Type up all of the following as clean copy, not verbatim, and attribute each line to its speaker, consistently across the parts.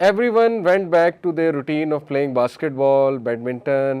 Speaker 1: Everyone went back to their routine of playing basketball, badminton,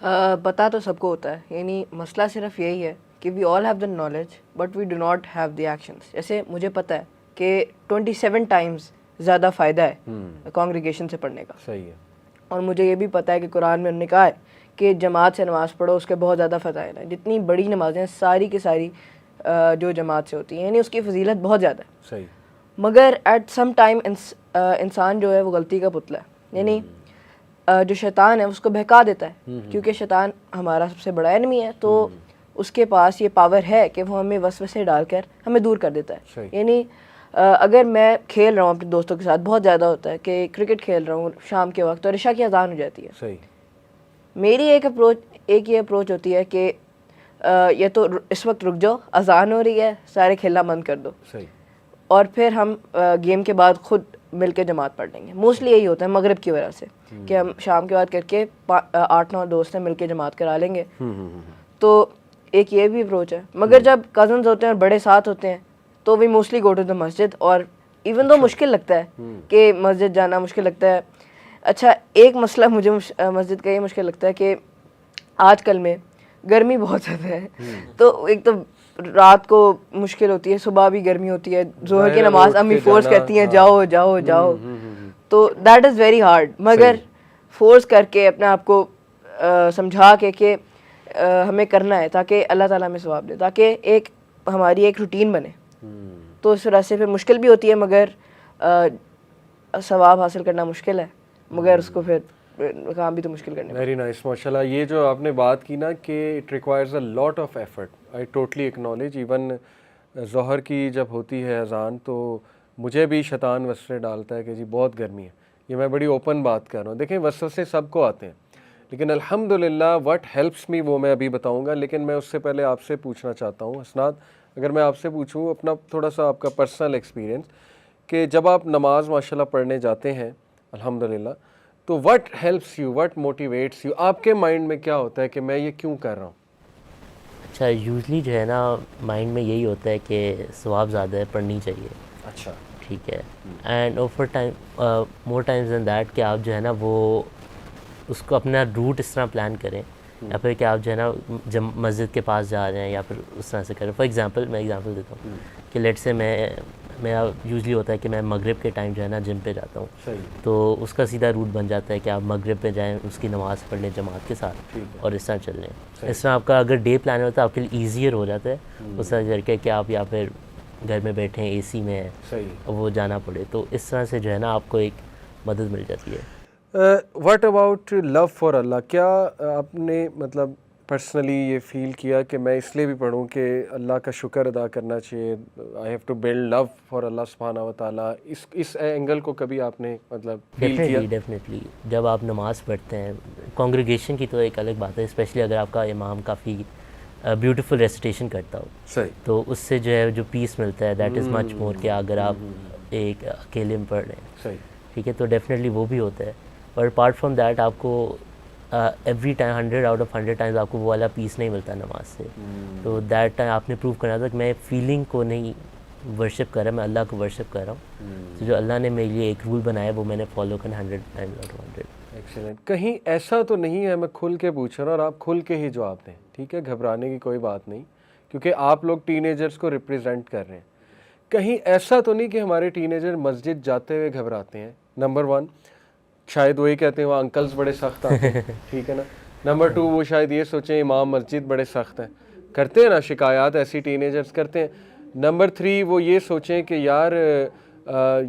Speaker 2: پتہ تو سب کو ہوتا ہے, یعنی مسئلہ صرف یہی ہے کہ we all have the knowledge but we do not have the actions. جیسے مجھے پتہ ہے کہ 27 ٹائمز زیادہ فائدہ ہے کانگریگیشن سے پڑھنے کا,
Speaker 1: صحیح ہے,
Speaker 2: اور مجھے یہ بھی پتہ ہے کہ قرآن میں انہوں نے کہا ہے کہ جماعت سے نماز پڑھو, اس کے بہت زیادہ فضائل ہیں. جتنی بڑی نمازیں ہیں ساری کی ساری جو جماعت سے ہوتی ہیں, یعنی اس کی فضیلت بہت زیادہ ہے.
Speaker 1: صحیح.
Speaker 2: مگر ایٹ سم ٹائم انسان جو ہے وہ غلطی کا پتلا ہے, یعنی جو شیطان ہے اس کو بہکا دیتا ہے, کیونکہ شیطان ہمارا سب سے بڑا انمی ہے, تو اس کے پاس یہ پاور ہے کہ وہ ہمیں وسوسے ڈال کر ہمیں دور کر دیتا ہے. یعنی اگر میں کھیل رہا ہوں اپنے دوستوں کے ساتھ, بہت زیادہ ہوتا ہے کہ کرکٹ کھیل رہا ہوں شام کے وقت اور عشاء کی اذان ہو جاتی ہے,
Speaker 1: صحیح.
Speaker 2: میری ایک یہ اپروچ ہوتی ہے کہ یا تو اس وقت رک جاؤ, اذان ہو رہی ہے, سارے کھیلنا بند کر دو,
Speaker 1: صحیح.
Speaker 2: اور پھر ہم گیم کے بعد خود مل کے جماعت پڑھ لیں گے. موسٹلی یہی ہوتا ہے مغرب کی وجہ سے کہ ہم شام کے بعد کر کے 8-9 دوست ہیں مل کے جماعت کرا لیں گے. تو ایک یہ بھی اپروچ ہے. مگر جب کزنز ہوتے ہیں اور بڑے ساتھ ہوتے ہیں تو وی موسٹلی گو ٹو دا مسجد, اور ایون دو مشکل لگتا ہے کہ مسجد جانا مشکل لگتا ہے. اچھا, ایک مسئلہ مجھے مسجد کا یہ مشکل لگتا ہے کہ آج کل میں گرمی بہت زیادہ ہے, تو ایک تو رات کو مشکل ہوتی ہے, صبح بھی گرمی ہوتی ہے, ظہر کی نماز امی فورس کرتی ہیں جاؤ جاؤ جاؤ, تو دیٹ از ویری ہارڈ. مگر فورس کر کے اپنے آپ کو سمجھا کے کہ ہمیں کرنا ہے تاکہ اللہ تعالیٰ ہمیں ثواب دے, تاکہ ایک ہماری ایک روٹین بنے. تو اس وجہ سے پھر مشکل بھی ہوتی ہے, مگر ثواب حاصل کرنا مشکل ہے, مگر اس کو پھر کام بھی تو مشکل کرنے.
Speaker 1: ویری نائس, ماشاء اللہ. یہ جو آپ نے بات کی نا کہ it requires a lot of effort, I totally acknowledge. Even ظہر کی جب ہوتی ہے اذان تو مجھے بھی شیطان وسوسے ڈالتا ہے کہ جی بہت گرمی ہے. یہ میں بڑی اوپن بات کر رہا ہوں. دیکھیں وسوسے سب کو آتے ہیں, لیکن الحمدللہ وٹ ہیلپس می وہ میں ابھی بتاؤں گا. لیکن میں اس سے پہلے آپ سے پوچھنا چاہتا ہوں حسنات, اگر میں آپ سے پوچھوں اپنا تھوڑا سا آپ کا پرسنل ایکسپیرینس, کہ جب آپ نماز ماشاء اللہ پڑھنے جاتے ہیں الحمدللہ, تو what helps you, what motivates you, آپ کے مائنڈ میں کیا ہوتا ہے کہ میں یہ کیوں کر رہا ہوں؟
Speaker 3: اچھا, یوزلی جو ہے نا مائنڈ میں یہی ہوتا ہے کہ ثواب زیادہ ہے, پڑھنی چاہیے.
Speaker 1: اچھا,
Speaker 3: ٹھیک ہے. And over time more times than that کہ آپ جو ہے نا وہ اس کو اپنا روٹ اس طرح پلان کریں, یا پھر کہ آپ جو ہے نا جب مسجد کے پاس جا رہے ہیں یا پھر اس طرح سے کریں. فار ایگزامپل میں ایگزامپل دیتا ہوں کہ لیٹ سے میرا یوزلی ہوتا ہے کہ میں مغرب کے ٹائم جو ہے نا جم پہ جاتا ہوں, تو اس کا سیدھا روٹ بن جاتا ہے کہ آپ مغرب پہ جائیں, اس کی نماز پڑھ لیں جماعت کے ساتھ, اور اس طرح چل لیں. اس طرح آپ کا اگر ڈے پلان ہوتا ہے آپ کے لیے ایزیئر ہو جاتا ہے اس طرح کر کے کہ آپ یا پھر گھر میں بیٹھے ہیں اے سی میں ہیں, وہ جانا پڑے. تو اس طرح سے جو ہے نا آپ کو ایک مدد مل جاتی ہے.
Speaker 1: واٹ اباؤٹ لو فار اللہ؟ کیا آپ نے مطلب پرسنلی یہ فیل کیا کہ میں اس لیے بھی پڑھوں کہ اللہ کا شکر ادا کرنا چاہیے, I have to build love for اللہ سبحانہ و تعالیٰ, اس اینگل کو کبھی آپ نے مطلب فیل کیا؟
Speaker 3: ڈیفینیٹلی جب آپ نماز پڑھتے ہیں, کانگریگیشن کی تو ایک الگ بات ہے, اسپیشلی اگر آپ کا امام کافی بیوٹیفل ریسیٹیشن کرتا ہو,
Speaker 1: صحیح,
Speaker 3: تو اس سے جو ہے جو پیس ملتا ہے دیٹ از مچ مور کہ اگر آپ ایک اکیلے میں پڑھ رہے ہیں.
Speaker 1: صحیح,
Speaker 3: ٹھیک ہے, تو ڈیفینیٹلی وہ بھی ہوتا ہے. اور اپارٹ فرام دیٹ آپ کو every time 100 out of 100 Times آپ کو وہ والا پیس نہیں ملتا نماز سے. تو دیٹ ٹائم آپ نے پروو کرنا تھا کہ میں فیلنگ کو نہیں ورشپ کر رہا, میں اللہ کو ورشپ کر رہا ہوں. تو جو اللہ نے میرے لیے ایک رول بنایا وہ میں نے فالو کرنا 100 ٹائمز آؤٹ آف 100.
Speaker 1: ایکسیلنٹ. کہیں ایسا تو نہیں ہے, میں کھل کے پوچھ رہا ہوں اور آپ کھل کے ہی جواب دیں, ٹھیک ہے, گھبرانے کی کوئی بات نہیں, کیونکہ آپ لوگ ٹین ایجرس کو ریپرزینٹ کر رہے ہیں. کہیں ایسا تو نہیں کہ ہمارے ٹین ایجر مسجد جاتے ہوئے گھبراتے ہیں؟ نمبر 1 شاید وہی کہتے ہیں وہاں انکلز بڑے سخت آتے ہیں, ٹھیک ہے نا. نمبر 2 وہ شاید یہ سوچیں امام مسجد بڑے سخت ہیں, کرتے ہیں نا شکایات ایسی ٹین ایجرس کرتے ہیں. نمبر 3 وہ یہ سوچیں کہ یار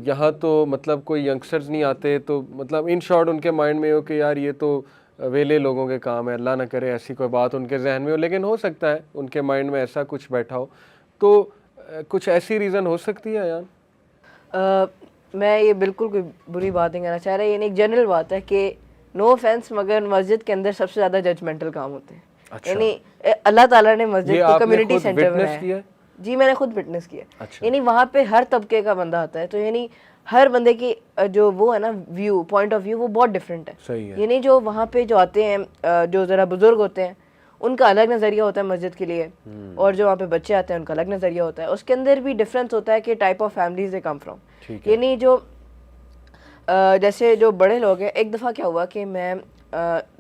Speaker 1: یہاں تو مطلب کوئی ینگسٹرز نہیں آتے, تو مطلب ان شارٹ ان کے مائنڈ میں ہو کہ یار یہ تو ویلے لوگوں کے کام ہے, اللہ نہ کرے ایسی کوئی بات ان کے ذہن میں ہو. لیکن ہو سکتا ہے ان کے مائنڈ میں ایسا کچھ بیٹھا ہو, تو کچھ ایسی ریزن ہو سکتی ہے یار؟
Speaker 2: میں یہ بالکل کوئی بری بات نہیں کہنا چاہ رہا, یہ ایک جنرل بات ہے کہ نو آفینس, مگر مسجد کے اندر سب سے زیادہ ججمنٹل کام ہوتے ہیں. یعنی اللہ تعالیٰ نے مسجد کو کمیونٹی سینٹر بنایا ہے. جی میں نے خود وٹنس کیا. یعنی وہاں پہ ہر طبقے کا بندہ آتا ہے, تو یعنی ہر بندے کی جو وہ ہے نا ویو, پوائنٹ آف ویو وہ بہت ڈفرینٹ ہے. یعنی جو وہاں پہ جو آتے ہیں جو ذرا بزرگ ہوتے ہیں ان کا الگ نظریہ ہوتا ہے مسجد کے لیے, اور جو وہاں پہ بچے آتے ہیں ان کا الگ نظریہ ہوتا ہے. اس کے اندر بھی ڈفرینس ہوتا ہے کہ type of families they come from. یعنی جو جیسے جو بڑے لوگ ہیں, ایک دفعہ کیا ہوا کہ میں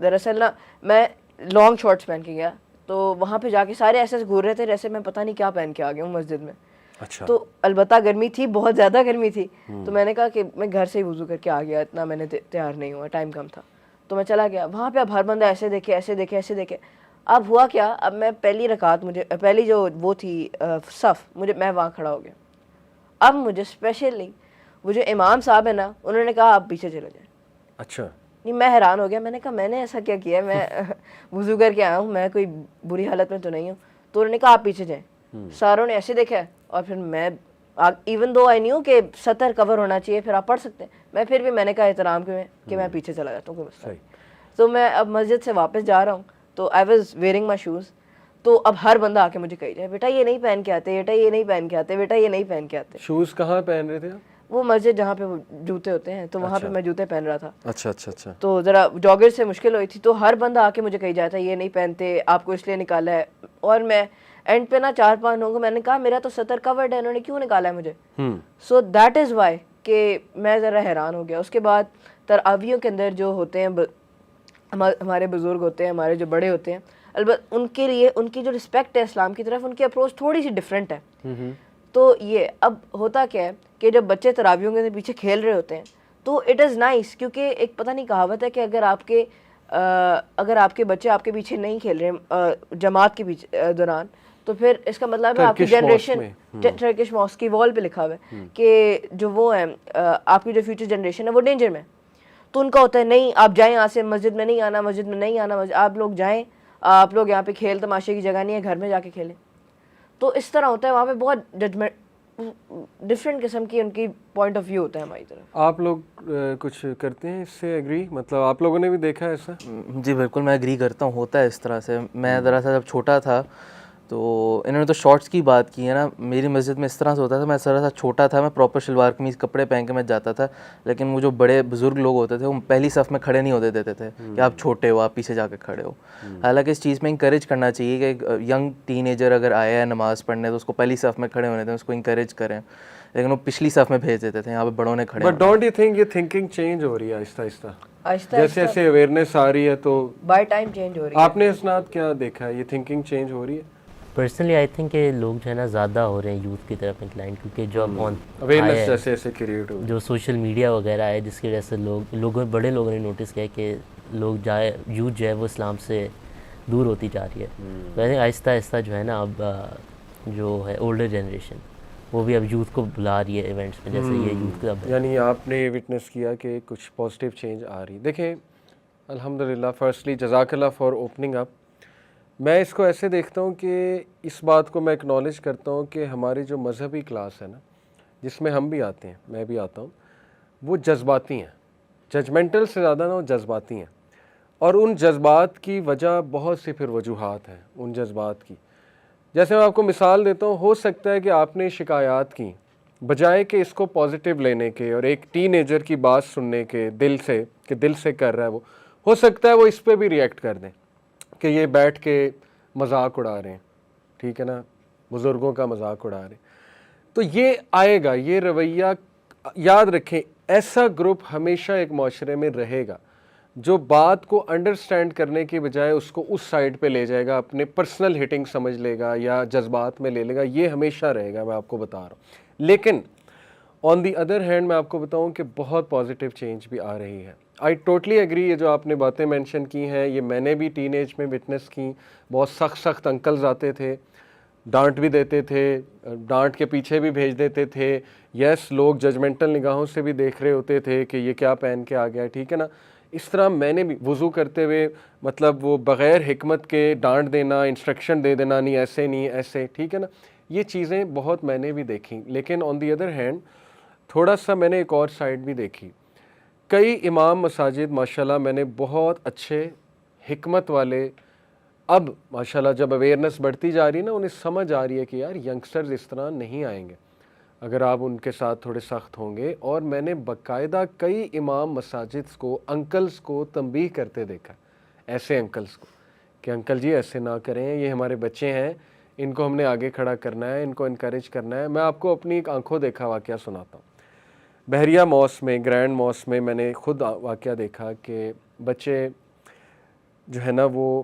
Speaker 2: دراصل نا میں لانگ شارٹس پہن کے گیا, تو وہاں پہ جا کے سارے ایسے گھور رہے تھے جیسے میں پتہ نہیں کیا پہن کے آ گیا ہوں مسجد میں.
Speaker 1: اچھا.
Speaker 2: تو البتہ گرمی تھی, بہت زیادہ گرمی تھی, تو میں نے کہا کہ میں گھر سے ہی وضو کر کے آ گیا, اتنا میں نے تیار نہیں ہوا, ٹائم کم تھا, تو میں چلا گیا. وہاں پہ اب ہر بندہ ایسے دیکھے ایسے دیکھے ایسے دیکھے. اب ہوا کیا, اب میں پہلی رکعت, مجھے پہلی جو وہ تھی صف, میں وہاں کھڑا ہو گیا. اب مجھے اسپیشلی وہ جو امام صاحب ہے نا, انہوں نے کہا آپ پیچھے چلے جائیں.
Speaker 1: اچھا.
Speaker 2: نہیں, میں حیران ہو گیا, میں نے کہا میں نے ایسا کیا کیا ہے, میں وضو کر کے آیا ہوں, میں کوئی بری حالت میں تو نہیں ہوں. تو انہوں نے کہا آپ پیچھے جائیں. ساروں نے ایسے دیکھا, اور پھر میں ایون دو آئی نیو کہ سطر کور ہونا چاہیے, پھر آپ پڑھ سکتے ہیں, میں پھر بھی میں نے کہا احترام کہ میں پیچھے چلا جاتا ہوں, کوئی مسئلہ نہیں. تو میں اب مسجد سے واپس جا رہا ہوں, تو I was wearing my shoes. تو اب ہر بندہ آ کے مجھے کہی جائے بیٹا یہ نہیں پہن کے آتے, بیٹا یہ نہیں پہن کے آتے, بیٹا یہ نہیں پہن کے آتے.
Speaker 1: شوز کہاں پہن رہے تھے آپ؟
Speaker 2: وہ مسجد جہاں پہ وہ جوتے ہوتے ہیں, تو وہاں پہ میں جوتے پہن رہا تھا.
Speaker 1: اچھا اچھا اچھا.
Speaker 2: تو ذرا جاگر سے مشکل ہوئی تھی, تو ہر بندہ آ کے مجھے کہی جاتا ہے یہ نہیں پہنتے, آپ کو اس لیے نکالا ہے. اور میں اینڈ پہ نا 4-5 لوگوں کو میں نے کہا میرا تو سطر کورڈ ہے, انہوں نے کیوں نکالا ہے مجھے. سو دیٹ از وائی کہ میں ذرا حیران ہو گیا. اس کے بعد تراویحوں کے اندر جو ہوتے ہیں ہمارے بزرگ ہوتے ہیں, ہمارے جو بڑے ہوتے ہیں, البتہ ان کے لیے ان کی جو رسپیکٹ ہے اسلام کی طرف, ان کی اپروچ تھوڑی سی ڈفرینٹ ہے. تو یہ اب ہوتا کیا ہے کہ جب بچے تراویحوں کے پیچھے کھیل رہے ہوتے ہیں تو اٹ از نائس, کیونکہ ایک پتہ نہیں کہاوت ہے کہ اگر آپ کے بچے آپ کے پیچھے نہیں کھیل رہے جماعت کے دوران, تو پھر اس کا مطلب ہے آپ کی جنریشن, ٹرکش ماسک کی وال پہ لکھا ہوا ہے کہ جو وہ ہے آپ کی جو فیوچر جنریشن ہے وہ ڈینجر میں. تو ان کا ہوتا ہے نہیں آپ جائیں یہاں سے, مسجد میں نہیں آنا, مسجد میں نہیں آنا, آپ لوگ جائیں, آپ لوگ یہاں پہ کھیل تماشے کی جگہ نہیں ہے, گھر میں جا کے کھیلیں. تو اس طرح ہوتا ہے, وہاں پہ بہت ججمنٹ ڈفرینٹ قسم کی ان کی پوائنٹ آف ویو ہوتا ہے ہماری طرف.
Speaker 1: آپ لوگ کچھ کرتے ہیں اس سے ایگری, مطلب آپ لوگوں نے بھی دیکھا ہے ایسا؟
Speaker 4: جی بالکل, میں ایگری کرتا ہوں, ہوتا ہے اس طرح سے. میں دراصل جب چھوٹا تھا, تو انہوں نے تو شارٹس کی بات کی ہے نا, میری مسجد میں اس طرح سے ہوتا تھا, میں ذرا سا چھوٹا تھا, میں پراپر شلوار قمیض کپڑے پہن کے میں جاتا تھا, لیکن وہ جو بڑے بزرگ لوگ ہوتے تھے وہ پہلی صف میں کھڑے نہیں ہوتے دیتے تھے کہ آپ چھوٹے ہو, آپ پیچھے جا کے کھڑے ہو. حالانکہ اس چیز میں انکریج کرنا چاہیے کہ ینگ ٹین ایجر اگر آیا ہے نماز پڑھنے تو اس کو پہلی صف میں کھڑے ہونے دیں, اس کو انکریج کریں, لیکن وہ پچھلی صف میں بھیج دیتے تھے, یہاں پہ بڑوں نے کھڑے.
Speaker 1: بٹ ڈونٹ یو تھنک یہ تھنکنگ چینج ہو رہی ہے آہستہ آہستہ, جیسے جیسے اویئرنیس آ رہی ہے تو
Speaker 2: بائی ٹائم چینج ہو رہی ہے.
Speaker 1: آپ نے اسناد کیا دیکھا ہے, یہ تھنکنگ چینج ہو رہی ہے؟
Speaker 3: پرسنلی آئی تھنک کہ لوگ جو ہے نا زیادہ ہو رہے ہیں یوتھ کی طرف انکلائن, کیونکہ جو اب
Speaker 1: اویئرنیس جیسے ایسے کریٹ ہو,
Speaker 3: جو سوشل میڈیا وغیرہ ہے, جس کی وجہ سے بڑے لوگوں نے نوٹس کیا کہ یوتھ جو ہے وہ اسلام سے دور ہوتی جا رہی ہے. ویسے آہستہ آہستہ جو ہے نا اب جو ہے اولڈر جنریشن وہ بھی اب یوتھ کو بلا رہی ہے ایونٹس میں, جیسے یہ یوتھ کلب ہے.
Speaker 1: یعنی آپ نے وٹنس کیا کہ کچھ پازیٹیو چینج آ رہی. دیکھیں الحمدللہ, فرسٹلی جزاک اللہ فار اوپننگ اپ. میں اس کو ایسے دیکھتا ہوں کہ اس بات کو میں اکنالج کرتا ہوں کہ ہماری جو مذہبی کلاس ہے نا, جس میں ہم بھی آتے ہیں, میں بھی آتا ہوں, وہ جذباتی ہیں, ججمنٹل سے زیادہ نا وہ جذباتی ہیں. اور ان جذبات کی وجہ بہت سی پھر وجوہات ہیں ان جذبات کی. جیسے میں آپ کو مثال دیتا ہوں, ہو سکتا ہے کہ آپ نے شکایات کی, بجائے کہ اس کو پازیٹیو لینے کے اور ایک ٹین ایجر کی بات سننے کے دل سے, کہ دل سے کر رہا ہے وہ, ہو سکتا ہے وہ اس پہ بھی ریئیکٹ کر دیں کہ یہ بیٹھ کے مذاق اڑا رہے ہیں, ٹھیک ہے نا, بزرگوں کا مذاق اڑا رہے ہیں. تو یہ آئے گا, یہ رویہ یاد رکھیں, ایسا گروپ ہمیشہ ایک معاشرے میں رہے گا جو بات کو انڈرسٹینڈ کرنے کی بجائے اس کو اس سائڈ پہ لے جائے گا, اپنے پرسنل ہٹنگ سمجھ لے گا یا جذبات میں لے لے گا. یہ ہمیشہ رہے گا, میں آپ کو بتا رہا ہوں. لیکن آن دی ادر ہینڈ میں آپ کو بتاؤں کہ بہت پازیٹیو چینج بھی آ رہی ہے. آئی ٹوٹلی ایگری, یہ جو آپ نے باتیں مینشن کی ہیں یہ میں نے بھی ٹین ایج میں وٹنس کی. بہت سخت انکلز آتے تھے, ڈانٹ بھی دیتے تھے, ڈانٹ کے پیچھے بھی بھیج دیتے تھے. یس, لوگ ججمنٹل نگاہوں سے بھی دیکھ رہے ہوتے تھے کہ یہ کیا پہن کے آ گیا, ٹھیک ہے نا. اس طرح میں نے بھی وضو کرتے ہوئے, مطلب وہ بغیر حکمت کے ڈانٹ دینا, انسٹرکشن دے دینا, نہیں ایسے نہیں ایسے, ٹھیک ہے نا, یہ چیزیں بہت میں نے بھی دیکھیں. لیکن آن دی ادر ہینڈ تھوڑا سا میں نے ایک اور سائڈ بھی دیکھی. کئی امام مساجد ماشاءاللہ میں نے بہت اچھے حکمت والے, اب ماشاءاللہ جب اویئرنیس بڑھتی جا رہی ہے نا, انہیں سمجھ آ رہی ہے کہ یار ینگسٹرز اس طرح نہیں آئیں گے اگر آپ ان کے ساتھ تھوڑے سخت ہوں گے. اور میں نے باقاعدہ کئی امام مساجد کو, انکلز کو تنبیہ کرتے دیکھا, ایسے انکلز کو, کہ انکل جی ایسے نہ کریں, یہ ہمارے بچے ہیں, ان کو ہم نے آگے کھڑا کرنا ہے, ان کو انکریج کرنا ہے. میں آپ کو اپنی ایک آنکھوں دیکھا واقعہ سناتا ہوں. بحریہ موس میں, گرینڈ موس میں میں نے خود واقعہ دیکھا کہ بچے جو ہے نا وہ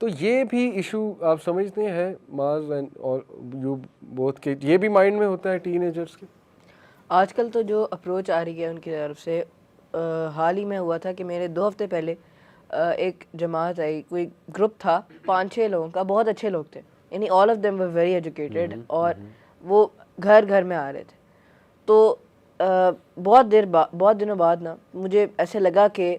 Speaker 1: تو یہ بھی ایشو آپ سمجھتے ہیں معاذ اینڈ اور یو بوتھ کے یہ بھی مائنڈ میں ہوتا ہے ٹین ایجرس کے؟
Speaker 2: آج کل تو جو اپروچ آ رہی ہے ان کی طرف سے، حال ہی میں ہوا تھا کہ میرے 2 ہفتے پہلے ایک جماعت آئی، کوئی گروپ تھا 5-6 لوگوں کا، بہت اچھے لوگ تھے، یعنی all of them were very educated, اور وہ گھر گھر میں آ رہے تھے. تو بہت دنوں بعد نا مجھے ایسے لگا کہ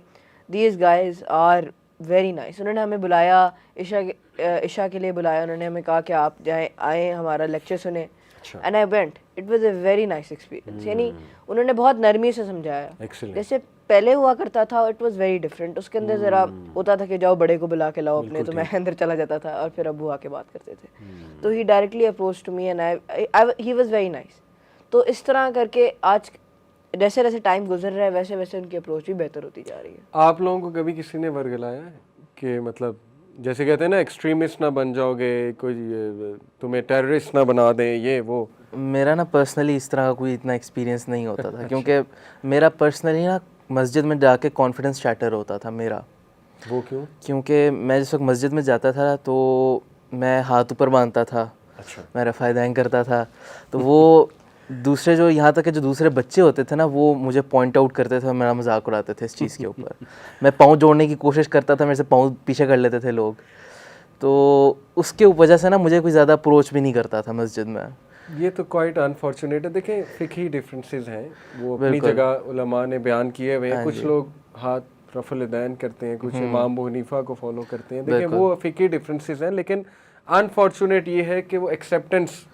Speaker 2: these guys are very nice. انہوں نے ہمیں بلایا، عشاء کے لیے بلایا، انہوں نے ہمیں کہا کہ آپ آئیں ہمارا لیکچر سنیں. And I went. It was a very nice experience. یعنی انہوں نے بہت نرمی سے سمجھایا. جیسے پہلے ہوا کرتا تھا اٹ واز ویری ڈفرینٹ. اس کے اندر ذرا ہوتا تھا کہ جاؤ بڑے کو بلا کے لاؤ اپنے، تو میں اندر چلا جاتا تھا اور پھر ابو آ کے بات کرتے تھے. تو he directly approach to me and he was very nice. تو اس طرح کر کے آج جیسے جیسے ٹائم گزر رہا ہے ویسے ویسے ان کی اپروچ بھی بہتر ہوتی جا رہی ہے.
Speaker 1: آپ لوگوں کو کبھی کسی نے ورگلایا ہے کہ مطلب جیسے کہتے ہیں نا ایکسٹریمسٹ نہ بن جاؤ گے، کوئی تمہیں ٹیررسٹ نہ بنا دیں یہ وہ؟
Speaker 4: میرا نا پرسنلی اس طرح کا کوئی اتنا ایکسپیرینس نہیں ہوتا تھا، کیونکہ میرا پرسنلی نا مسجد میں جا کے کانفیڈنس شیٹر ہوتا تھا میرا.
Speaker 1: وہ کیوں؟
Speaker 4: کیونکہ میں جس وقت مسجد میں جاتا تھا تو میں ہاتھ اوپر باندھتا تھا، میں رفع دین کرتا تھا، تو وہ دوسرے جو یہاں تک کہ جو دوسرے بچے ہوتے تھے نا وہ مجھے پوائنٹ آؤٹ کرتے تھے اور میرا مذاق اڑاتے تھے اس چیز کے اوپر. میں پاؤں جوڑنے کی کوشش کرتا تھا، میرے سے پاؤں پیچھے کر لیتے تھے لوگ. تو اس کے وجہ سے نا مجھے کوئی زیادہ اپروچ بھی نہیں کرتا تھا مسجد میں.
Speaker 1: یہ تو کوائٹ انفارچونیٹ ہے. دیکھیں فقہی ڈفرینسز ہیں، وہ اپنی جگہ علماء نے بیان کیے ہوئے ہیں. کچھ لوگ ہاتھ رفع الیدین کرتے ہیں، کچھ امام ابو حنیفہ کو فالو کرتے ہیں. دیکھیں وہ فقہی ڈفرینسز ہیں، لیکن انفارچونیٹ یہ ہے کہ وہ ایکسیپٹنس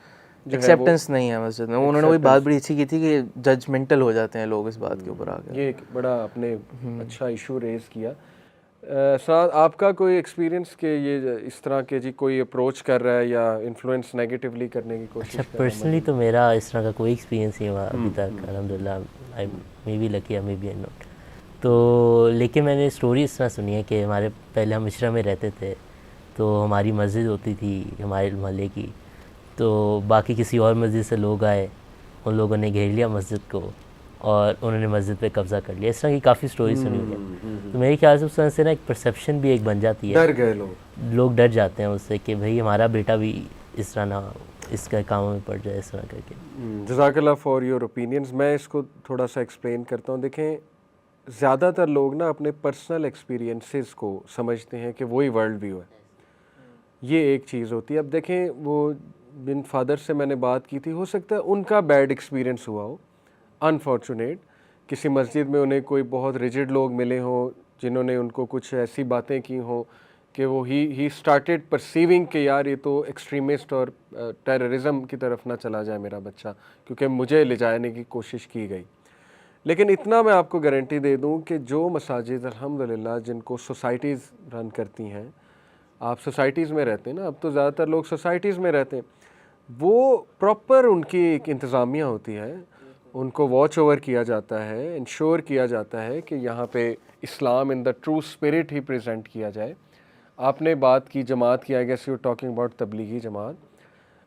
Speaker 4: نہیں ہے مسجد میں. انہوں نے وہی بات بڑی اچھی کی تھی کہ ججمنٹل ہو جاتے ہیں لوگ اس بات کے اوپر آ کے.
Speaker 1: یہ ایک بڑا آپ نے اچھا ایشو ریز کیا. سعد آپ کا کوئی ایکسپیرینس کہ یہ اس طرح کے جی کوئی اپروچ کر رہا ہے یا انفلوئنس نیگیٹیولی کرنے کی کوشش کر رہا ہے؟
Speaker 3: پرسنلی تو میرا اس طرح کا کوئی ایکسپیرینس نہیں ہوا ابھی تک الحمدللہ. I may be lucky may be not. تو لیکن میں نے اسٹوری اس طرح سنی ہے کہ ہمارے پہلے ہم مشرا میں رہتے تھے، تو ہماری مسجد ہوتی تھی ہمارے محلے کی، تو باقی کسی اور مسجد سے لوگ آئے، ان لوگوں نے گھیر لیا مسجد کو اور انہوں نے مسجد پہ قبضہ کر لیا. اس طرح کی کافی سٹوری سنی ہوئی ہے. تو میرے خیال سے اس طرح سے نا ایک پرسیپشن بھی ایک بن جاتی ہے،
Speaker 1: ڈر گئے
Speaker 3: لوگ ڈر جاتے ہیں اس سے کہ بھئی ہمارا بیٹا بھی اس طرح نہ اس کا کاموں میں پڑ جائے اس طرح کر کے.
Speaker 1: جزاک اللہ فار یور اوپینینز. میں اس کو تھوڑا سا ایکسپلین کرتا ہوں. دیکھیں زیادہ تر لوگ نا اپنے پرسنل ایکسپیرینسز کو سمجھتے ہیں کہ وہی ورلڈ ویو ہے. یہ ایک چیز ہوتی ہے. اب دیکھیں وہ بن فادر سے میں نے بات کی تھی، ہو سکتا ہے ان کا بیڈ ایکسپیرینس ہوا ہو، انفارچونیٹ کسی مسجد میں انہیں کوئی بہت ریجڈ لوگ ملے ہوں جنہوں نے ان کو کچھ ایسی باتیں کی ہوں کہ وہ ہی اسٹارٹیڈ پرسیونگ کہ یار یہ تو ایکسٹریمسٹ اور ٹیررزم کی طرف نہ چلا جائے میرا بچہ، کیونکہ مجھے لے جانے کی کوشش کی گئی. لیکن اتنا میں آپ کو گارنٹی دے دوں کہ جو مساجد الحمدللہ جن کو سوسائٹیز رن کرتی ہیں، آپ سوسائٹیز میں رہتے ہیں نا، اب تو زیادہ تر لوگ سوسائٹیز میں رہتے ہیں، وہ پراپر ان کی ایک انتظامیہ ہوتی ہے، ان کو واچ اوور کیا جاتا ہے، انشور کیا جاتا ہے کہ یہاں پہ Islam in the true spirit ہی پریزنٹ کیا جائے. آپ نے بات کی جماعت کی، I guess you talking about Tablighi Jamaat.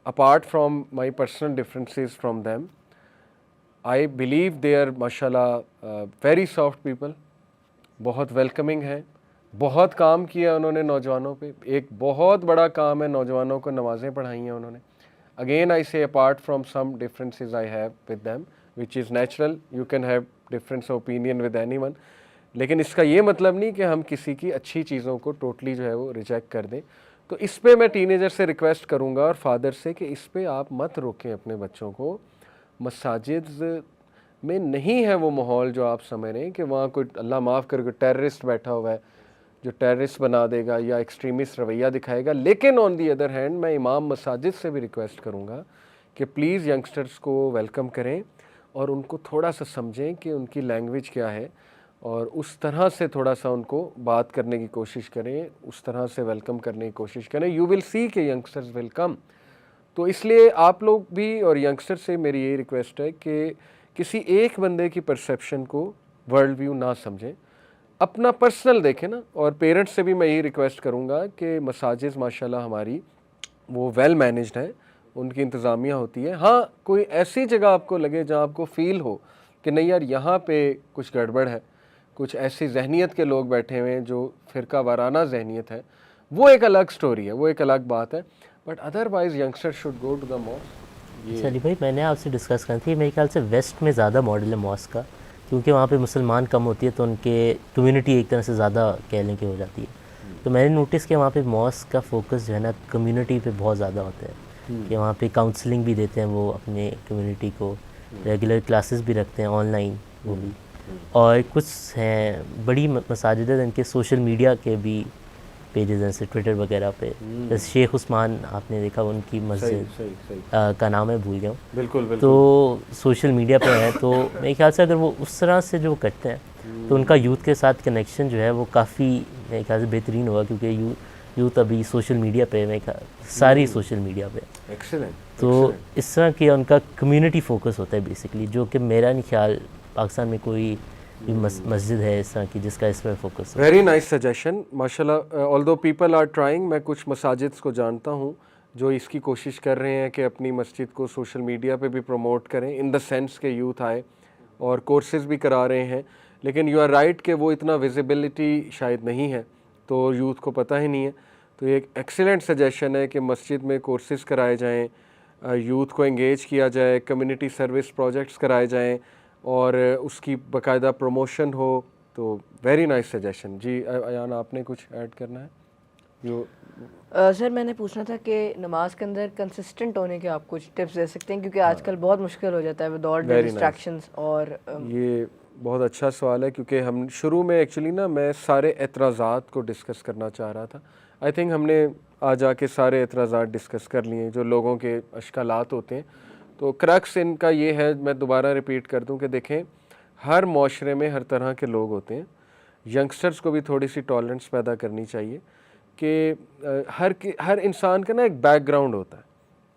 Speaker 1: Apart from my personal differences from them, I believe they are ماشاء اللہ ویری سافٹ پیپل، بہت ویلکمنگ ہے. بہت کام کیا انہوں نے نوجوانوں پہ. ایک بہت بڑا کام ہے، نوجوانوں کو نمازیں پڑھائی ہیں انہوں نے. اگین آئی سے apart from some differences I have with them which is natural, you can have difference opinion with any one, لیکن اس کا یہ مطلب نہیں کہ ہم کسی کی اچھی چیزوں کو ٹوٹلی جو ہے وہ ریجیکٹ کر دیں. تو اس پہ میں ٹین ایجر سے ریکویسٹ کروں گا اور فادر سے کہ اس پہ آپ مت روکیں اپنے بچوں کو. مساجد میں نہیں ہے وہ ماحول جو آپ سمجھ رہے ہیں کہ وہاں کوئی اللہ معاف کر کوئی ٹیررسٹ بیٹھا ہوا ہے جو ٹیررسٹ بنا دے گا یا ایکسٹریمسٹ رویہ دکھائے گا. لیکن آن دی ادر ہینڈ میں امام مساجد سے بھی ریکویسٹ کروں گا کہ پلیز ینگسٹرز کو ویلکم کریں اور ان کو تھوڑا سا سمجھیں کہ ان کی لینگویج کیا ہے اور اس طرح سے تھوڑا سا ان کو بات کرنے کی کوشش کریں، اس طرح سے ویلکم کرنے کی کوشش کریں. یو ول سی کہ ینگسٹرز ول کم. تو اس لیے آپ لوگ بھی اور ینگسٹر سے میری یہی ریکویسٹ ہے کہ کسی ایک بندے کی پرسیپشن کو ورلڈ ویو نہ سمجھیں، اپنا پرسنل دیکھیں نا. اور پیرنٹس سے بھی میں یہی ریکویسٹ کروں گا کہ مساجد ماشاءاللہ ہماری وہ ویل مینجڈ ہیں، ان کی انتظامیہ ہوتی ہے. ہاں کوئی ایسی جگہ آپ کو لگے جہاں آپ کو فیل ہو کہ نہیں یار یہاں پہ کچھ گڑبڑ ہے، کچھ ایسی ذہنیت کے لوگ بیٹھے ہوئے ہیں جو فرقہ وارانہ ذہنیت ہے، وہ ایک الگ سٹوری ہے, وہ ایک الگ بات ہے. But otherwise youngster should go to the mosque.
Speaker 3: چلیے بھائی, میں نے آپ سے ڈسکس کرنی تھی, میرے خیال سے ویسٹ میں زیادہ ماڈل ہے ماسک کا, کیونکہ وہاں پہ مسلمان کم ہوتی ہے تو ان کے کمیونٹی ایک طرح سے زیادہ کہہ لیں کہ ہو جاتی ہے. تو میں نے نوٹس کیا وہاں پہ ماسک کا فوکس جو ہے نا کمیونٹی پہ بہت زیادہ ہوتا ہے, کہ وہاں پہ کاؤنسلنگ بھی دیتے ہیں وہ اپنے کمیونٹی کو, ریگولر کلاسز بھی رکھتے ہیں آن لائن وہ بھی, اور کچھ ہیں بڑی مساجد ہیں جن کے سوشل میڈیا کے بھی پیجز ہیں, جیسے ٹویٹر وغیرہ پہ, جیسے شیخ عثمان آپ نے دیکھا ان کی مسجد کا نام ہے بھول گیا ہوں,
Speaker 1: بالکل بالکل,
Speaker 3: تو سوشل میڈیا پہ ہے. تو میرے خیال سے اگر وہ اس طرح سے جو کرتے ہیں تو ان کا یوتھ کے ساتھ کنیکشن جو ہے وہ کافی میرے خیال سے بہترین ہوگا, کیونکہ یوتھ ابھی سوشل میڈیا پہ میرے خیال ساری سوشل میڈیا پہ.
Speaker 1: ایکسلنٹ.
Speaker 3: تو اس طرح کی ان کا کمیونٹی فوکس ہوتا ہے بیسکلی, جو کہ میرا نہیں خیال پاکستان میں کوئی مسجد ہے اس طرح کی جس کا اس پر فوکس ہے.
Speaker 1: ویری نائس سجیشن ماشاء اللہ. آلدو پیپل آر ٹرائنگ, میں کچھ مساجد کو جانتا ہوں جو اس کی کوشش کر رہے ہیں کہ اپنی مسجد کو سوشل میڈیا پہ بھی پروموٹ کریں, ان دا سینس کہ یوتھ آئے, اور کورسز بھی کرا رہے ہیں. لیکن یو آر رائٹ کہ وہ اتنا ویزیبلٹی شاید نہیں ہے, تو یوتھ کو پتہ ہی نہیں ہے. تو یہ ایک ایکسیلنٹ سجیشن ہے کہ مسجد میں کورسز کرائے جائیں, یوتھ کو انگیج کیا جائے, کمیونٹی سروس پروجیکٹس کرائے جائیں, اور اس کی باقاعدہ پروموشن ہو. تو ویری نائس سجیشن. جی ایان, آپ نے کچھ ایڈ کرنا ہے؟
Speaker 2: سر میں نے پوچھنا تھا کہ نماز کے اندر کنسسٹنٹ ہونے کے آپ کچھ ٹپس دے سکتے ہیں, کیونکہ آج کل بہت مشکل ہو جاتا ہے ود آل ڈسٹریکشنز. اور
Speaker 1: یہ بہت اچھا سوال ہے, کیونکہ ہم شروع میں ایکچولی نا میں سارے اعتراضات کو ڈسکس کرنا چاہ رہا تھا. آئی تھنک ہم نے آج آ کے سارے اعتراضات ڈسکس کر لیے جو لوگوں کے اشکالات ہوتے ہیں. تو کرکس ان کا یہ ہے, میں دوبارہ ریپیٹ کر دوں کہ دیکھیں ہر معاشرے میں ہر طرح کے لوگ ہوتے ہیں. ینگسٹرز کو بھی تھوڑی سی ٹالرنس پیدا کرنی چاہیے کہ ہر انسان کا نا ایک بیک گراؤنڈ ہوتا ہے,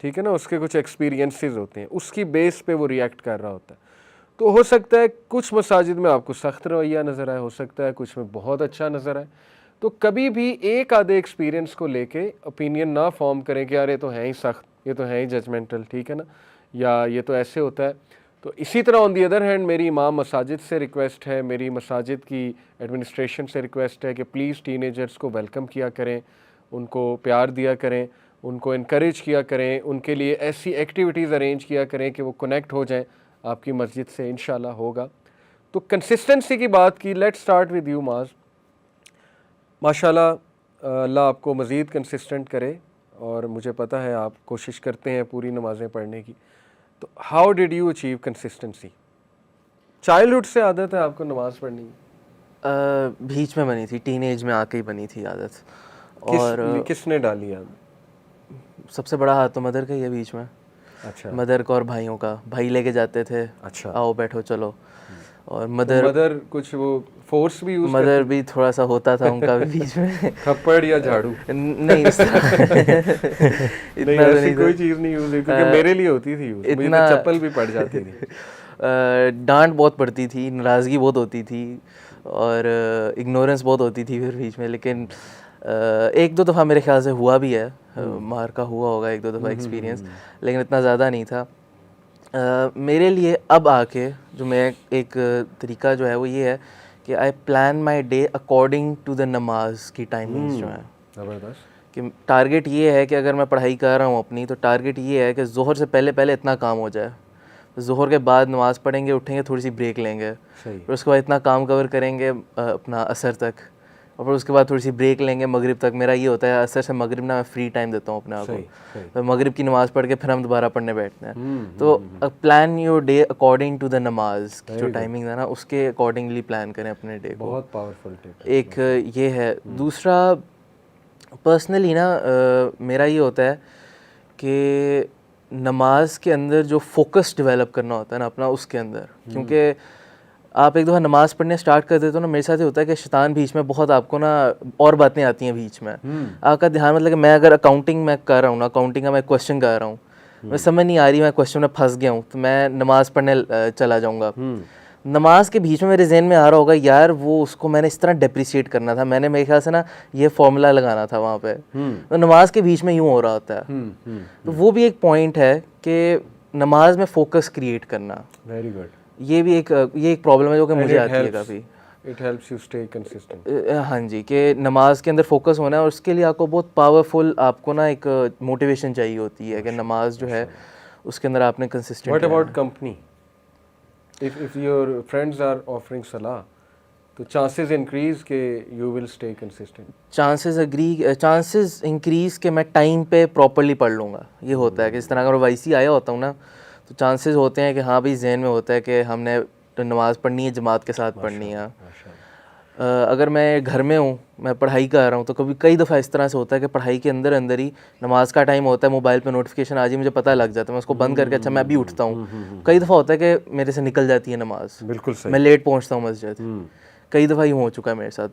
Speaker 1: ٹھیک ہے نا, اس کے کچھ ایکسپیرینسز ہوتے ہیں, اس کی بیس پہ وہ ریئیکٹ کر رہا ہوتا ہے. تو ہو سکتا ہے کچھ مساجد میں آپ کو سخت رویہ نظر آئے, ہو سکتا ہے کچھ میں بہت اچھا نظر آئے. تو کبھی بھی ایک آدھے ایکسپیرینس کو لے کے اوپینین نہ فارم کریں کہ یار یہ تو ہے ہی سخت, یہ تو ہے ہی ججمنٹل, ٹھیک ہے نا, یا یہ تو ایسے ہوتا ہے. تو اسی طرح آن دی ادر ہینڈ میری امام مساجد سے ریکویسٹ ہے, میری مساجد کی ایڈمنسٹریشن سے ریکویسٹ ہے کہ پلیز ٹین ایجرز کو ویلکم کیا کریں, ان کو پیار دیا کریں, ان کو انکریج کیا کریں, ان کے لیے ایسی ایکٹیویٹیز ارینج کیا کریں کہ وہ کنیکٹ ہو جائیں آپ کی مسجد سے, انشاءاللہ ہوگا. تو کنسسٹنسی کی بات کی, لیٹ سٹارٹ ود یو معاذ. ماشاءاللہ اللہ آپ کو مزید کنسسٹنٹ کرے, اور مجھے پتہ ہے آپ کوشش کرتے ہیں پوری نمازیں پڑھنے کی. تو how did you achieve consistency? Childhood سے عادت ہے آپ کو نماز پڑھنے کی؟
Speaker 4: بیچ میں بنی تھی, ٹین ایج میں آ کے ہی بنی تھی عادت. اور
Speaker 1: کس نے ڈالی آپ؟
Speaker 4: سب سے بڑا ہاتھ تو مدر کا ہی ہے بیچ میں.
Speaker 1: اچھا,
Speaker 4: مدر کا اور بھائیوں کا, بھائی لے کے جاتے تھے,
Speaker 1: اچھا,
Speaker 4: آؤ بیٹھو چلو. اور
Speaker 1: مدر کچھ وہ فورس بھی یوز
Speaker 4: مدر بھی تھوڑا سا ہوتا تھا ان کا بھی بیچ میں,
Speaker 1: تھپڑ یا جھاڑو؟
Speaker 4: نہیں اس طرح اتنا
Speaker 1: ایسی کوئی چیز نہیں یوز ہوئی, کیونکہ میرے لیے ہوتی تھی یوز, مجھے تو چپل بھی پڑ جاتی تھی.
Speaker 4: ڈانٹ بہت پڑتی تھی, ناراضگی بہت ہوتی تھی, اور اگنورنس بہت ہوتی تھی پھر بیچ میں. لیکن ایک دو دفعہ میرے خیال سے ہوا بھی ہے, مار کا ہوا ہوگا ایک دو دفعہ ایکسپیرینس, لیکن اتنا زیادہ نہیں تھا. میرے لیے اب آ کے جو میں ایک طریقہ جو ہے وہ یہ ہے کہ I plan my day according to the نماز کی ٹائمنگز جو ہیں.
Speaker 1: زبردست.
Speaker 4: کہ ٹارگیٹ یہ ہے کہ اگر میں پڑھائی کر رہا ہوں اپنی, تو ٹارگیٹ یہ ہے کہ ظہر سے پہلے اتنا کام ہو جائے, ظہر کے بعد نماز پڑھیں گے, اٹھیں گے, تھوڑی سی بریک لیں گے, پھر اس کے بعد اتنا کام کور کریں گے اپنا عصر تک, اور پھر اس کے بعد تھوڑی سی بریک لیں گے مغرب تک. میرا یہ ہوتا ہے عصر سے مغرب نا میں فری ٹائم دیتا ہوں اپنے آپ کو, مغرب کی نماز پڑھ کے پھر ہم دوبارہ پڑھنے بیٹھتے ہیں. تو plan your day according to the نماز کی جو ٹائمنگ ہے نا, اس کے اکارڈنگلی پلان کریں اپنے ڈے کو.
Speaker 1: بہت پاورفل ٹپ.
Speaker 4: ایک یہ ہے. دوسرا پرسنلی نا میرا یہ ہوتا ہے کہ نماز کے اندر جو فوکس ڈیولپ کرنا ہوتا ہے نا اپنا, اس کے اندر, کیونکہ آپ ایک دفعہ نماز پڑھنے اسٹارٹ کر دیتے ہو نا, میرے ساتھ یہ ہوتا ہے کہ شیطان بیچ میں بہت آپ کو نا اور باتیں آتی ہیں بیچ میں. آپ کا دھیان, مطلب کہ میں اگر اکاؤنٹنگ میں کر رہا ہوں نا, اکاؤنٹنگ کا میں کویشچن کر رہا ہوں, میں سمجھ نہیں آ رہی, میں کویشچن میں پھنس گیا ہوں, تو میں نماز پڑھنے چلا جاؤں گا. نماز کے بیچ میں میرے ذہن میں آ رہا ہوگا یار وہ اس کو میں نے اس طرح ڈیپریشیٹ کرنا تھا, میں نے میرے خیال سے نا یہ فارمولا لگانا تھا وہاں پہ. تو نماز کے بیچ میں یوں ہو رہا ہوتا ہے. تو وہ بھی ایک پوائنٹ ہے کہ نماز میں فوکس کریٹ کرنا.
Speaker 1: Very good.
Speaker 4: یہ بھی ایک پرابلم ہے جو کہ مجھے آتی ہے کافی.
Speaker 1: It helps you stay consistent.
Speaker 4: ہاں جی کہ نماز کے اندر فوکس ہونا ہے, اور اس کے لیے آپ کو بہت پاورفل آپ کو نا ایک موٹیویشن چاہیے ہوتی ہے کہ نماز جو ہے اس کے اندر آپ نے consistent.
Speaker 1: What about company? If your friends are offering salah, تو chances increase کہ you will stay consistent.
Speaker 4: Chances increase کہ میں ٹائم پہ پراپرلی پڑھ لوں گا. یہ ہوتا ہے کہ اس طرح اگر وائسی آیا ہوتا ہوں نا تو چانسز ہوتے ہیں کہ ہاں بھائی ذہن میں ہوتا ہے کہ ہم نے نماز پڑھنی ہے, جماعت کے ساتھ پڑھنی ہے. اگر میں گھر میں ہوں, میں پڑھائی کر رہا ہوں, تو کبھی کئی دفعہ اس طرح سے ہوتا ہے کہ پڑھائی کے اندر ہی نماز کا ٹائم ہوتا ہے, موبائل پہ نوٹیفیکیشن آ جائے, مجھے پتہ لگ جاتا ہے, میں اس کو بند کر کے اچھا میں ابھی اٹھتا ہوں. کئی دفعہ ہوتا ہے کہ میرے سے نکل جاتی ہے نماز,
Speaker 1: بالکل صحیح,
Speaker 4: میں لیٹ پہنچتا ہوں مسجد. کئی دفعہ یوں ہو چکا ہے میرے ساتھ,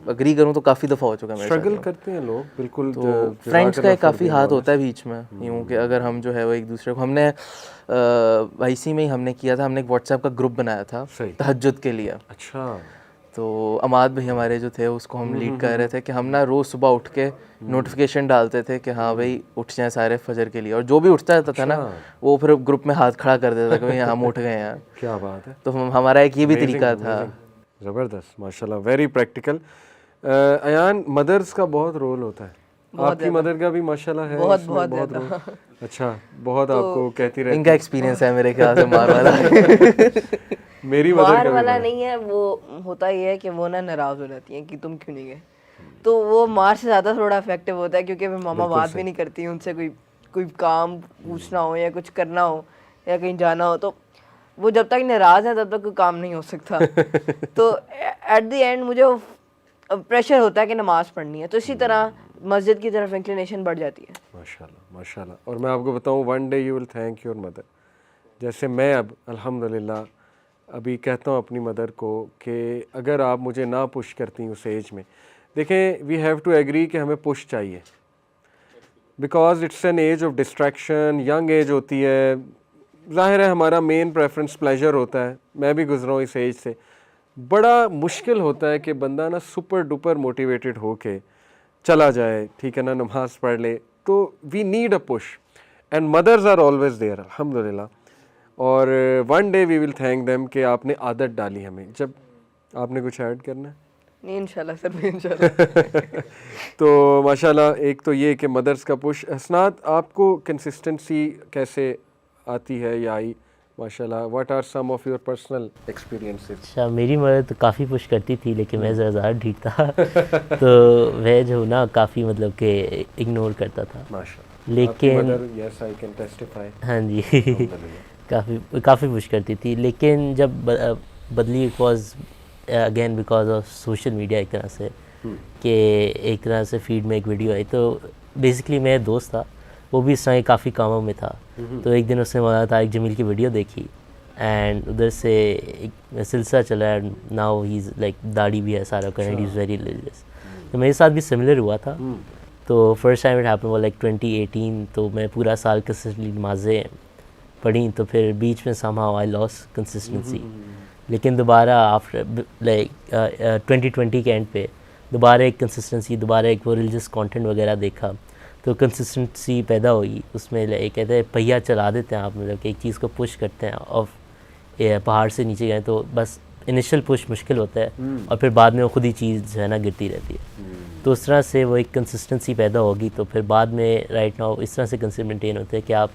Speaker 4: اگری کروں تو کافی دفعہ ہو چکا ہے میرے ساتھ.
Speaker 1: اسٹرگل کرتے ہیں لوگ بالکل.
Speaker 4: تو فرینڈس کا کافی ہاتھ ہوتا ہے بیچ میں, یوں کہ اگر ہم جو ہے وہ ایک دوسرے کو, ہم نے وائی سی میں ہی ہم نے کیا تھا, ہم نے ایک واٹس ایپ کا گروپ بنایا تھا تہجد کے لیے.
Speaker 1: اچھا.
Speaker 4: تو اماد بھائی ہمارے جو تھے اس کو ہم لیڈ کر رہے تھے کہ ہم نا روز صبح اٹھ کے نوٹیفیکیشن ڈالتے تھے کہ ہاں بھائی اٹھ جائیں سارے فجر کے لیے, اور جو بھی اٹھتا رہتا تھا نا وہ پھر گروپ میں ہاتھ کھڑا کر دیتا تھا کہ بھائی ہم اٹھ گئے ہیں.
Speaker 1: کیا بات ہے.
Speaker 4: تو ہمارا ایک یہ بھی طریقہ تھا.
Speaker 1: زبردست, ماشاء اللہ, ویری پریکٹیکل. ایان, مدرس کا بہت رول ہوتا ہے, آپ کی مدر کا بھی ماشاء اللہ ہے, بہت رول. اچھا, بہت آپ کو کہتی رہتی.
Speaker 4: ان کا ایکسپیرینس ہے میرے خیال سے مار والا.
Speaker 1: میری
Speaker 2: مار والا نہیں ہے, وہ ہوتا یہ ہے کہ وہ نا ناراض ہو جاتی ہیں کہ تم کیوں نہیں گئے, تو وہ مار سے زیادہ تھوڑا افیکٹو ہوتا ہے, کیونکہ ماما بات بھی نہیں کرتی, ان سے کوئی کام پوچھنا ہو یا کچھ کرنا ہو یا کہیں جانا ہو, تو وہ جب تک ناراض ہیں تب تک کوئی کام نہیں ہو سکتا. تو ایٹ دی اینڈ مجھے پریشر ہوتا ہے کہ نماز پڑھنی ہے, تو اسی طرح مسجد کی طرف انکلینیشن بڑھ جاتی ہے.
Speaker 1: ماشاء اللہ, ماشاء اللہ. اور میں آپ کو بتاؤں, one day you will thank your mother. جیسے میں اب الحمدللہ ابھی کہتا ہوں اپنی مدر کو کہ اگر آپ مجھے نہ پش کرتی اس ایج میں, دیکھیں وی ہیو ٹو ایگری کہ ہمیں پش چاہیے, because it's an age of distraction, young age ہوتی ہے, ظاہر ہے ہمارا مین پریفرنس پلیجر ہوتا ہے, میں بھی گزرا ہوں اس ایج سے. بڑا مشکل ہوتا ہے کہ بندہ نا سپر ڈپر موٹیویٹڈ ہو کے چلا جائے, ٹھیک ہے نا, نماز پڑھ لے. تو we need a push, and mothers are always there الحمدللہ. اور one day we will thank them کہ آپ نے عادت ڈالی ہمیں. جب آپ نے کچھ ایڈ کرنا ہے؟
Speaker 2: نہیں, انشاءاللہ سر, انشاءاللہ.
Speaker 1: تو ماشاءاللہ, ایک تو یہ کہ مدرس کا پش. حسنات, آپ کو کنسسٹنسی کیسے آتی ہے یا آئی ماشاءاللہ؟ What are some of your personal experiences?
Speaker 3: اچھا, میری مدد تو کافی پش کرتی تھی, لیکن میں ذرا زیادہ ڈھیٹ تھا, تو میں جو نا کافی مطلب کہ اگنور کرتا تھا. لیکن
Speaker 1: یس آئی کین ٹیسٹیفائی.
Speaker 3: ہاں جی, کافی پش کرتی تھی. لیکن جب بدلی, it was again because of social media, ایک طرح سے کہ ایک طرح سے فیڈ میں ایک ویڈیو آئی, تو بیسکلی میرا دوست تھا, وہ بھی اس طرح کافی کاموں میں تھا. تو ایک دن اس نے مولانا طارق جمیل کی ویڈیو دیکھی, اینڈ ادھر سے ایک سلسلہ چلا, and now he is like داڑھی بھی ہے سارا کا, and he is very religious. تو میرے ساتھ بھی سملر ہوا تھا. تو فرسٹ ٹائم اٹ ہیپن وہ لائک 2018. تو میں پورا سال کنسسٹنٹلی نمازیں پڑھیں, تو پھر بیچ میں some how I loss consistency. لیکن دوبارہ آفٹر لائک 2020 کے اینڈ پہ دوبارہ ایک کنسسٹنسی, دوبارہ ایک وہ ریلیجیس کانٹینٹ وغیرہ دیکھا, تو کنسسٹنسی پیدا ہوئی اس میں. کہتے ہیں پہیا چلا دیتے ہیں آپ, مطلب کہ ایک چیز کو پش کرتے ہیں آف پہاڑ سے نیچے گئے, تو بس انیشیل پش مشکل ہوتا ہے, اور پھر بعد میں وہ خود ہی چیز جو ہے نا گرتی رہتی ہے. تو اس طرح سے وہ ایک کنسسٹنسی پیدا ہوگی, تو پھر بعد میں رائٹ ناؤ اس طرح سے کنسسٹنٹ مینٹین ہوتے ہیں کہ آپ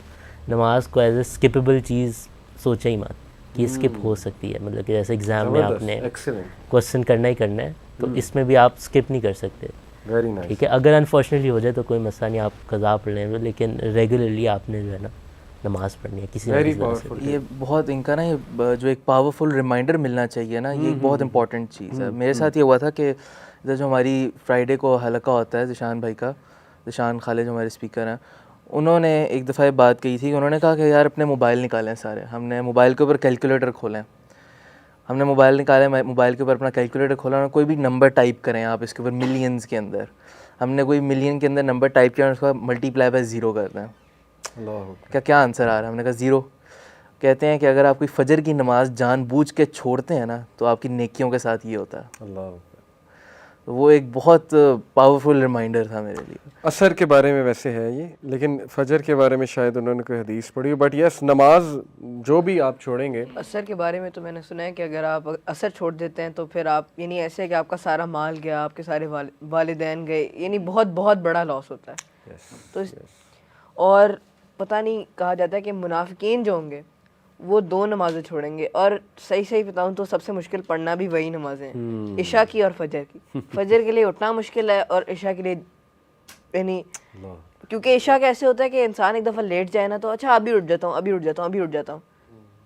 Speaker 3: نماز کو ایز اے اسکپیبل چیز سوچیں ہی مت کہ اسکپ ہو سکتی ہے. مطلب کہ جیسے ایگزام میں آپ نے کوشچن کرنا ہی کرنا ہے, تو اس میں بھی آپ اسکپ نہیں کر سکتے. ٹھیک ہے, اگر انفارچونیٹلی ہو جائے تو کوئی مسئلہ نہیں, آپ قضا پڑھ لیں, لیکن ریگولرلی آپ نے جو ہے نا نماز پڑھنی ہے کسی نہ کسی طرح سے.
Speaker 4: یہ بہت ان کا نا یہ جو ایک پاورفل ریمائنڈر ملنا چاہیے نا, یہ ایک بہت امپورٹنٹ چیز ہے. میرے ساتھ یہ ہوا تھا کہ ادھر جو ہماری فرائیڈے کو حلقہ ہوتا ہے ذیشان بھائی کا, ذیشان خالد جو ہمارے اسپیکر ہیں, انہوں نے ایک دفعہ یہ بات کہی تھی کہ انہوں نے کہا کہ یار اپنے موبائل نکالیں سارے. ہم نے موبائل کے اوپر کیلکولیٹر کھولیں, ہم نے موبائل نکالے, موبائل کے اوپر اپنا کیلکولیٹر کھولا, اور کوئی بھی نمبر ٹائپ کریں آپ اس کے اوپر ملینز کے اندر. ہم نے کوئی ملین کے اندر نمبر ٹائپ کیا اور اس کا ملٹی پلائی بائی 0 کر دیں. کیا آنسر آ رہا ہے؟ ہم نے کہا 0. کہتے ہیں کہ اگر آپ کوئی فجر کی نماز جان بوجھ کے چھوڑتے ہیں نا, تو آپ کی نیکیوں کے ساتھ یہ ہوتا ہے. وہ ایک بہت پاورفل ریمائنڈر تھا میرے لیے.
Speaker 1: اثر کے بارے میں ویسے ہے یہ, لیکن فجر کے بارے میں شاید انہوں نے کوئی حدیث پڑھی ہو, بٹ یس نماز جو بھی آپ چھوڑیں گے.
Speaker 2: اثر کے بارے میں تو میں نے سنا ہے کہ اگر آپ اثر چھوڑ دیتے ہیں تو پھر آپ یعنی ایسے ہے کہ آپ کا سارا مال گیا, آپ کے سارے والدین گئے, یعنی بہت بہت بڑا لاس ہوتا ہے. تو اور پتہ نہیں کہا جاتا ہے کہ منافقین جو ہوں گے وہ 2 نمازیں چھوڑیں گے, اور صحیح بتاؤں تو سب سے مشکل پڑھنا بھی وہی نمازیں ہیں, عشاء کی اور فجر کی. فجر کے لیے اٹھنا مشکل ہے اور عشاء کے لیے یعنی کیونکہ عشاء کا ایسے ہوتا ہے کہ انسان ایک دفعہ لیٹ جائے نا تو اچھا ابھی اٹھ جاتا ہوں,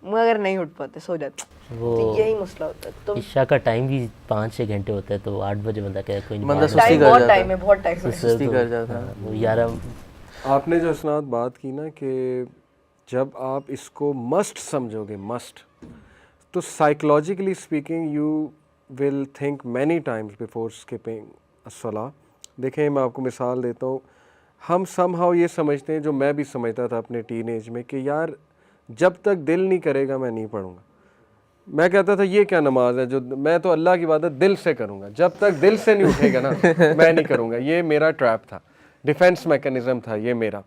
Speaker 2: مگر نہیں اٹھ پاتے, سو جاتے. تو یہی مسئلہ ہوتا ہے. تو
Speaker 3: عشاء کا ٹائم بھی 5-6 گھنٹے ہوتا ہے, تو 8 بجے بندہ کہے کوئی
Speaker 4: بندہ
Speaker 3: نہیں,
Speaker 4: سستی کر
Speaker 2: بہت
Speaker 4: جاتا
Speaker 2: ٹائم ہے, بہت ٹائم ہے.
Speaker 4: سستی کر جاتا ہے.
Speaker 3: وہ 11.
Speaker 1: آپ نے جو اسناد بات کی نا کہ جب آپ اس کو مسٹ سمجھو گے, مسٹ, تو psychologically speaking you will think many Times before skipping الصلاۃ. دیکھیں میں آپ کو مثال دیتا ہوں, ہم سم ہاؤ یہ سمجھتے ہیں, جو میں بھی سمجھتا تھا اپنے ٹین ایج میں, کہ یار جب تک دل نہیں کرے گا میں نہیں پڑھوں گا. میں کہتا تھا یہ کیا نماز ہے جو میں تو اللہ کی عبادت دل سے کروں گا, جب تک دل سے نہیں اٹھے گا نا میں نہیں کروں گا. یہ میرا ٹریپ تھا, ڈیفینس میکینزم تھا یہ میرا.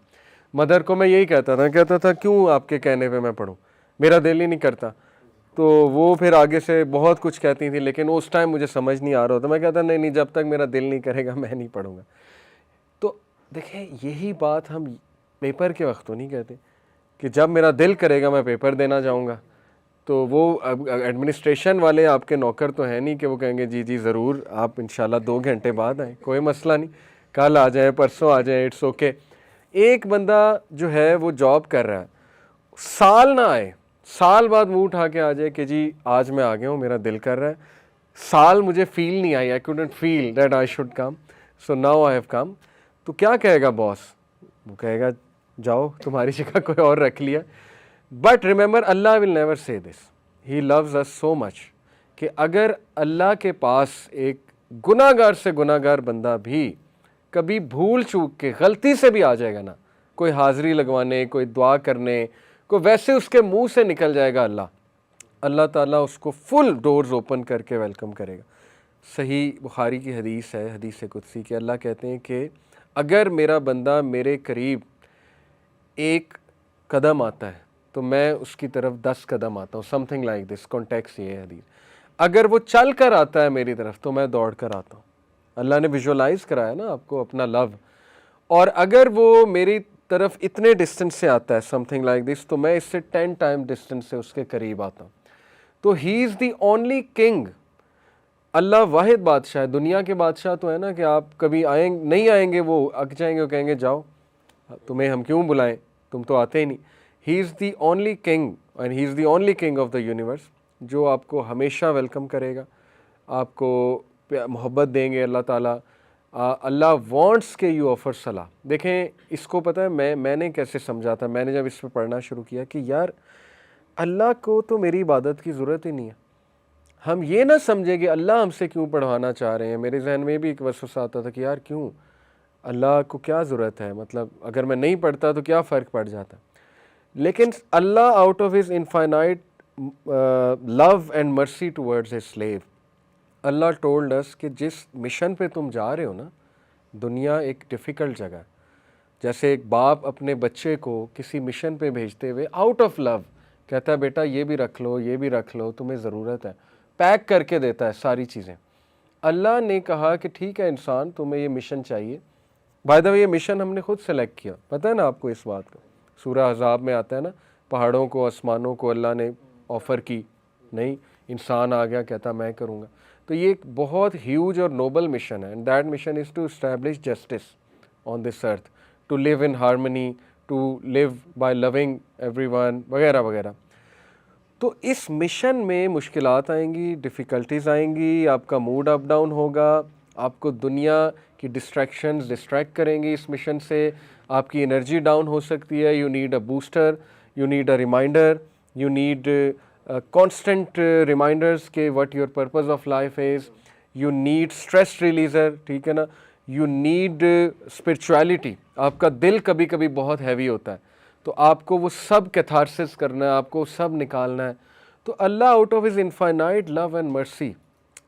Speaker 1: مدر کو میں یہی کہتا تھا کیوں آپ کے کہنے پہ میں پڑھوں, میرا دل ہی نہیں کرتا. تو وہ پھر آگے سے بہت کچھ کہتی تھی, لیکن اس ٹائم مجھے سمجھ نہیں آ رہا ہوتا. میں کہتا نہیں جب تک میرا دل نہیں کرے گا میں نہیں پڑھوں گا. تو دیکھیں یہی بات ہم پیپر کے وقت تو نہیں کہتے کہ جب میرا دل کرے گا میں پیپر دینا جاؤں گا. تو وہ ایڈمنسٹریشن والے آپ کے نوکر تو ہیں نہیں کہ وہ کہیں گے جی ضرور آپ انشاءاللہ 2 گھنٹے بعد آئیں, کوئی مسئلہ نہیں, کل آ جائیں, پرسوں آ جائیں, اٹس اوکے. ایک بندہ جو ہے وہ جاب کر رہا ہے, سال نہ آئے, سال بعد منہ اٹھا کے آ جائے کہ جی آج میں آ گیا ہوں, میرا دل کر رہا ہے, سال مجھے فیل نہیں آئی, I couldn't feel that I should come, so now I have come. تو کیا کہے گا باس؟ وہ کہے گا جاؤ تمہاری جگہ کوئی اور رکھ لیا. But remember Allah will never سے دس, ہی لوز اس سو مچ, کہ اگر اللہ کے پاس ایک گناہ گار سے گناہ گار بندہ بھی کبھی بھول چوک کے غلطی سے بھی آ جائے گا نا, کوئی حاضری لگوانے, کوئی دعا کرنے, کوئی ویسے اس کے منہ سے نکل جائے گا اللہ تعالیٰ اس کو فل ڈورز اوپن کر کے ویلکم کرے گا. صحیح بخاری کی حدیث ہے, حدیث قدسی, کہ اللہ کہتے ہیں کہ اگر میرا بندہ میرے قریب 1 قدم آتا ہے تو میں اس کی طرف 10 قدم آتا ہوں, some thing like this, context یہ ہے حدیث. اگر وہ چل کر آتا ہے میری طرف تو میں دوڑ کر آتا ہوں. اللہ نے ویژولائز کرایا نا آپ کو اپنا لو. اور اگر وہ میری طرف اتنے ڈسٹینس سے آتا ہے, سم تھنگ لائک دس, تو میں اس سے 10 ٹائم ڈسٹینس سے اس کے قریب آتا ہوں. تو ہی از دی اونلی کنگ. اللہ واحد بادشاہ ہے. دنیا کے بادشاہ تو ہے نا کہ آپ کبھی نہیں آئیں گے, وہ اک جائیں گے, وہ کہیں گے جاؤ, تمہیں ہم کیوں بلائیں, تم تو آتے ہی نہیں. He is the only king and he is the only king of the universe, جو آپ کو ہمیشہ ویلکم کرے گا, آپ کو محبت دیں گے اللہ تعالیٰ. اللہ وانٹس کہ یو آفر صلاح. دیکھیں اس کو پتہ ہے میں نے کیسے سمجھا تھا, میں نے جب اس پہ پڑھنا شروع کیا کہ یار اللہ کو تو میری عبادت کی ضرورت ہی نہیں ہے. ہم یہ نہ سمجھیں کہ اللہ ہم سے کیوں پڑھوانا چاہ رہے ہیں. میرے ذہن میں بھی ایک وسوسہ آتا تھا کہ یار کیوں, اللہ کو کیا ضرورت ہے, مطلب اگر میں نہیں پڑھتا تو کیا فرق پڑ جاتا. لیکن اللہ out of his infinite love and mercy towards his slave, اللہ ٹولڈ اس کہ جس مشن پہ تم جا رہے ہو نا, دنیا ایک ڈیفیکلٹ جگہ ہے. جیسے ایک باپ اپنے بچے کو کسی مشن پہ بھیجتے ہوئے آؤٹ آف لو کہتا ہے بیٹا یہ بھی رکھ لو, یہ بھی رکھ لو, تمہیں ضرورت ہے, پیک کر کے دیتا ہے ساری چیزیں. اللہ نے کہا کہ ٹھیک ہے انسان تمہیں یہ مشن چاہیے. بائی دا وے یہ مشن ہم نے خود سلیکٹ کیا, پتہ ہے نا آپ کو اس بات کا. سورہ احزاب میں آتا ہے نا, پہاڑوں کو آسمانوں کو اللہ نے آفر کی, نہیں انسان آ گیا کہتا میں کروں گا. تو یہ ایک بہت ہیوج اور نوبل مشن ہے, and that mission is to establish justice on this earth, to live in harmony, to live by loving everyone وغیرہ وغیرہ. تو اس مشن میں مشکلات آئیں گی, ڈیفیکلٹیز آئیں گی, آپ کا موڈ اپ ڈاؤن ہوگا, آپ کو دنیا کی ڈسٹریکشنز ڈسٹریکٹ کریں گی اس مشن سے, آپ کی انرجی ڈاؤن ہو سکتی ہے. You need a booster, you need a reminder, you need constant reminders کہ what your purpose of life is. You need stress releaser, ٹھیک ہے نا. یو نیڈ اسپرچویلٹی, آپ کا دل کبھی کبھی بہت ہیوی ہوتا ہے تو آپ کو وہ سب کیتھارسس کرنا ہے, آپ کو سب نکالنا ہے. تو اللہ out of his infinite love and mercy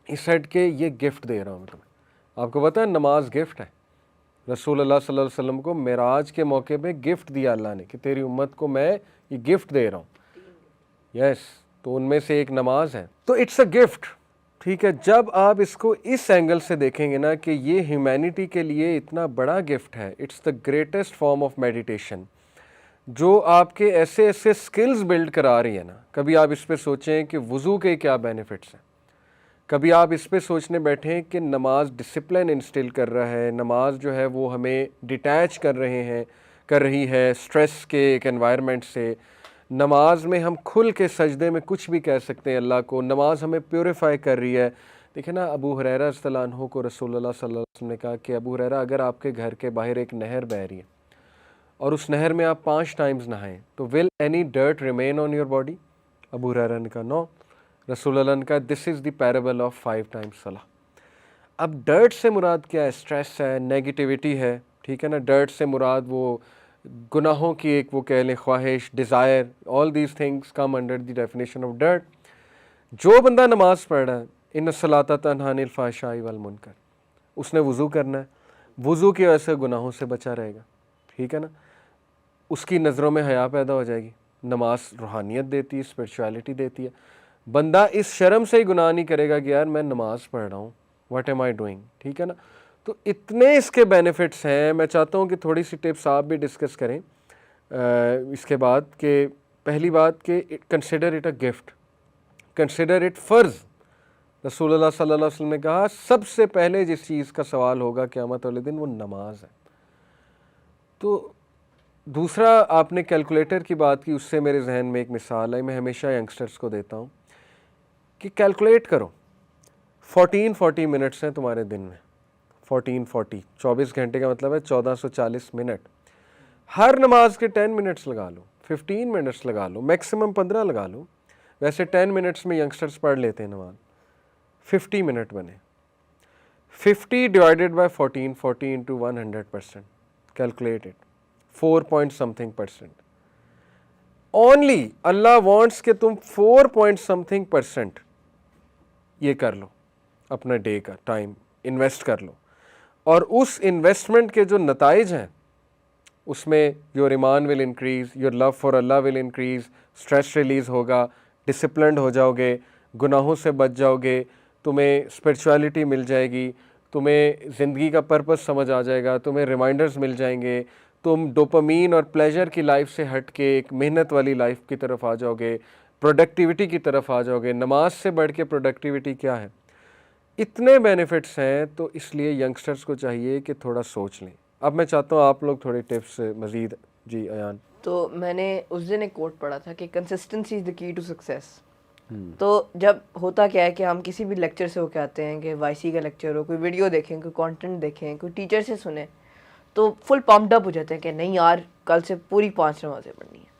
Speaker 1: he sad کہ یہ گفٹ دے رہا ہوں میں تمہیں, آپ کو پتہ ہے نماز گفٹ ہے. رسول اللہ صلی اللہ علیہ وسلم کو معراج کے موقع پہ گفٹ دیا اللہ نے کہ تیری امت کو میں یہ گفٹ دے رہا ہوں. یس, تو ان میں سے ایک نماز ہے. تو اٹس اے گفٹ. ٹھیک ہے, جب آپ اس کو اس اینگل سے دیکھیں گے نا کہ یہ ہیومینٹی کے لیے اتنا بڑا گفٹ ہے, it's the greatest form of meditation جو آپ کے ایسے ایسے سکلز بلڈ کرا رہی ہے نا. کبھی آپ اس پہ سوچیں کہ وضو کے کیا بینیفٹس ہیں, کبھی آپ اس پہ سوچنے بیٹھیں کہ نماز ڈسپلن انسٹل کر رہا ہے, نماز جو ہے وہ ہمیں ڈیٹیچ کر رہی ہے اسٹریس کے ایک انوائرمنٹ سے. نماز میں ہم کھل کے سجدے میں کچھ بھی کہہ سکتے ہیں اللہ کو. نماز ہمیں پیوریفائی کر رہی ہے. دیکھیں نا, ابو ہریرہ رضی اللہ عنہ کو رسول اللہ صلی اللہ علیہ وسلم نے کہا کہ ابو ہریرہ اگر آپ کے گھر کے باہر ایک نہر بہہ رہی ہے اور اس نہر میں آپ 5 ٹائمز نہائیں تو will any dirt remain on your body? Abu Hurairah نے کہا نو. رسول اللہ نے کہا دس از دی پیرابل آف 5 ٹائمز صلاح. اب ڈرٹ سے مراد کیا ہے؟ اسٹریس ہے, نیگیٹیوٹی ہے. ٹھیک ہے نا, ڈرٹ سے مراد وہ گناہوں کی ایک وہ کہہ لیں خواہش, Dzire, all these things come under the definition of dirt. جو بندہ نماز پڑھ رہا ہے ان الصلاۃ تنہی عن الفحشاء والمنکر, اس نے وضو کرنا ہے, وضو کی وجہ سے گناہوں سے بچا رہے گا. ٹھیک ہے نا, اس کی نظروں میں حیا پیدا ہو جائے گی. نماز روحانیت دیتی ہے, اسپرچویلٹی دیتی ہے. بندہ اس شرم سے ہی گناہ نہیں کرے گا کہ یار میں نماز پڑھ رہا ہوں, واٹ ایم آئی ڈوئنگ. ٹھیک ہے نا, تو اتنے اس کے بینیفٹس ہیں. میں چاہتا ہوں کہ تھوڑی سی ٹپس آپ بھی ڈسکس کریں اس کے بعد. کہ پہلی بات کہ consider it a gift, consider it فرض. رسول اللہ صلی اللہ علیہ وسلم نے کہا سب سے پہلے جس چیز کا سوال ہوگا قیامت والے دن وہ نماز ہے. تو دوسرا, آپ نے کیلکولیٹر کی بات کی, اس سے میرے ذہن میں ایک مثال ہے, میں ہمیشہ ینگسٹرز کو دیتا ہوں کہ کیلکولیٹ کرو. 40 منٹس ہیں تمہارے دن میں, 24 گھنٹے کا مطلب ہے 1440 منٹ. ہر نماز کے 10 منٹس لگا لو, 15 منٹس لگا لو, میکسیمم 15 لگا لو. ویسے 10 منٹس میں ینگسٹرز پڑھ لیتے ہیں نماز, 50 منٹ بنے. 50 divided by 14, 40 into 100%. Calculate it, 4 point something%. Only Allah wants کہ تم 4 point something% یہ کر لو, اپنا ڈے کا ٹائم انویسٹ کر لو. اور اس انویسٹمنٹ کے جو نتائج ہیں اس میں یور ایمان will increase, your love for Allah will increase, stress release ہوگا, ڈسپلنڈ ہو جاؤ گے, گناہوں سے بچ جاؤ گے, تمہیں اسپرچویلٹی مل جائے گی, تمہیں زندگی کا پرپس سمجھ آ جائے گا, تمہیں ریمائنڈرز مل جائیں گے, تم ڈوپامین اور پلیجر کی لائف سے ہٹ کے ایک محنت والی لائف کی طرف آ جاؤ گے, پروڈکٹیوٹی کی طرف آ جاؤ گے. نماز سے بڑھ کے پروڈکٹیوٹی کیا ہے؟ اتنے بینیفٹس ہیں. تو اس لیے ینگسٹرز کو چاہیے کہ تھوڑا سوچ لیں. اب میں چاہتا ہوں آپ لوگ تھوڑے ٹپس مزید. جی ایان.
Speaker 2: تو میں نے اس دن ایک کوٹ پڑھا تھا کہ کنسسٹنسی از دا کی ٹو سکسیس. تو جب ہوتا کیا ہے کہ ہم کسی بھی لیکچر سے ہو کے آتے ہیں, کہ وائی سی کا لیکچر ہو, کوئی ویڈیو دیکھیں, کوئی کانٹینٹ دیکھیں, کوئی ٹیچر سے سنیں, تو فل پمپڈ اپ ہو جاتے ہیں کہ نہیں یار کل سے پوری 5 نمازیں پڑھنی ہیں.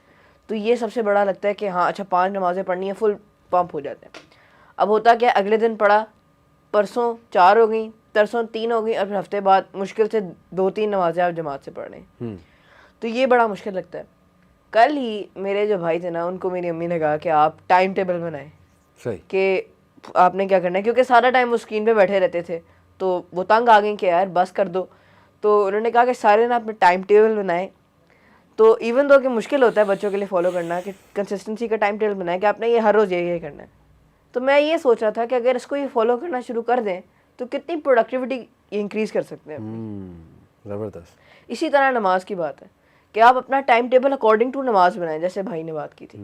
Speaker 2: تو یہ سب سے بڑا لگتا ہے کہ ہاں اچھا 5 نمازیں پڑھنی ہیں, فل پمپ ہو جاتے ہیں. اب ہوتا کیا, اگلے دن پڑھا, پرسوں 4 ہو گئیں, ترسوں 3 ہو گئیں, اور پھر ہفتے بعد مشکل سے 2-3 نمازیں آپ جماعت سے پڑھ رہے ہیں. تو یہ بڑا مشکل لگتا ہے. کل ہی میرے جو بھائی تھے نا, ان کو میری امی نے کہا کہ آپ ٹائم ٹیبل بنائیں,
Speaker 1: صحیح, کہ
Speaker 2: آپ نے کیا کرنا ہے, کیونکہ سارا ٹائم وہ اسکرین پہ بیٹھے رہتے تھے تو وہ تنگ آ گئیں کہ یار بس کر دو. تو انہوں نے کہا کہ سارے نا اپنے ٹائم ٹیبل بنائیں. تو ایون دو کہ مشکل ہوتا ہے بچوں کے لیے فالو کرنا, کہ کنسسٹنسی کا ٹائم ٹیبل بنائیں کہ آپ نے یہ ہر روز یہ کرنا ہے. تو میں یہ سوچ رہا تھا کہ اگر اس کو یہ فالو کرنا شروع کر دیں تو کتنی پروڈکٹیوٹی انکریز کر سکتے ہیں.
Speaker 1: زبردست.
Speaker 2: اسی طرح نماز کی بات ہے کہ آپ اپنا ٹائم ٹیبل اکارڈنگ ٹو نماز بنائیں, جیسے بھائی نے بات کی تھی.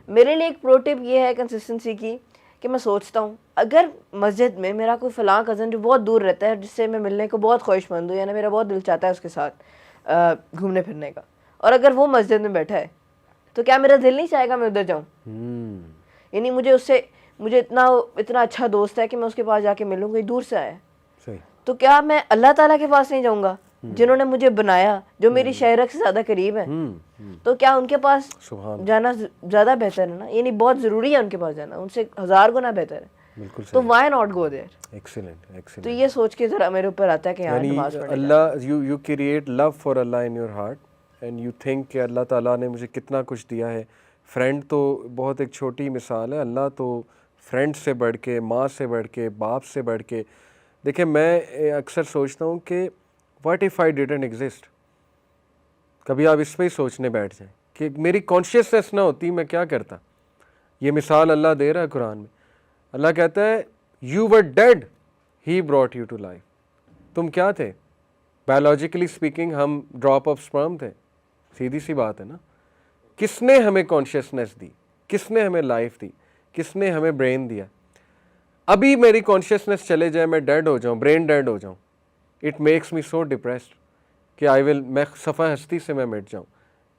Speaker 2: میرے لیے ایک پرو ٹپ یہ ہے کنسسٹنسی کی کہ میں سوچتا ہوں اگر مسجد میں میرا کوئی فلاں کزن جو بہت دور رہتا ہے, جس سے میں ملنے کو بہت خواہش مند ہوں, یعنی میرا بہت دل چاہتا ہے اس کے ساتھ گھومنے پھرنے کا, اور اگر وہ مسجد میں بیٹھا ہے تو کیا میرا دل نہیں چاہے گا میں ادھر جاؤں؟ یعنی مجھے اتنا اچھا دوست ہے کہ میں اس کے پاس جا کے ملوں, کوئی دور سے آیا ہے, تو کیا میں اللہ تعالیٰ کے پاس نہیں جاؤں گا جنہوں نے مجھے بنایا, جو میری شہرک سے زیادہ قریب ہیں, تو کیا ان کے پاس جانا زیادہ بہتر ہے نا؟ یعنی بہت ضروری ہے ان کے پاس جانا, ان سے 1000 گنا بہتر ہے. تو why not go there.
Speaker 1: Excellent.
Speaker 2: تو یہ سوچ کے ذرا میرے اوپر آتا ہے کہ یار نماز پڑھیں.
Speaker 1: اللہ یو کریٹ لو فار اللہ in your heart and you think کہ اللہ تعالیٰ نے مجھے کتنا کچھ دیا ہے. فرینڈ تو بہت ایک چھوٹی مثال ہے, اللہ تو فرینڈ سے بڑھ کے, ماں سے بڑھ کے, باپ سے بڑھ کے, دیکھیں میں اکثر سوچتا ہوں کہ what if I didn't exist. کبھی آپ اس پہ ہی سوچنے بیٹھ جائیں کہ میری کانشیسنیس نہ ہوتی میں کیا کرتا. یہ مثال اللہ دے رہا ہے قرآن میں. اللہ کہتا ہے you were dead he brought you to life. تم کیا تھے؟ بایولوجیکلی اسپیکنگ ہم ڈراپ آف سپرم تھے. سیدھی سی بات ہے نا. کس نے ہمیں کانشیسنیس دی؟ کس نے ہمیں لائف دی؟ کس نے ہمیں برین دیا؟ ابھی میری کانشیسنیس چلے جائے میں ڈیڈ ہو جاؤں, برین ڈیڈ ہو جاؤں, it makes me so depressed کہ میں صفحہ ہستی سے میں مٹ جاؤں.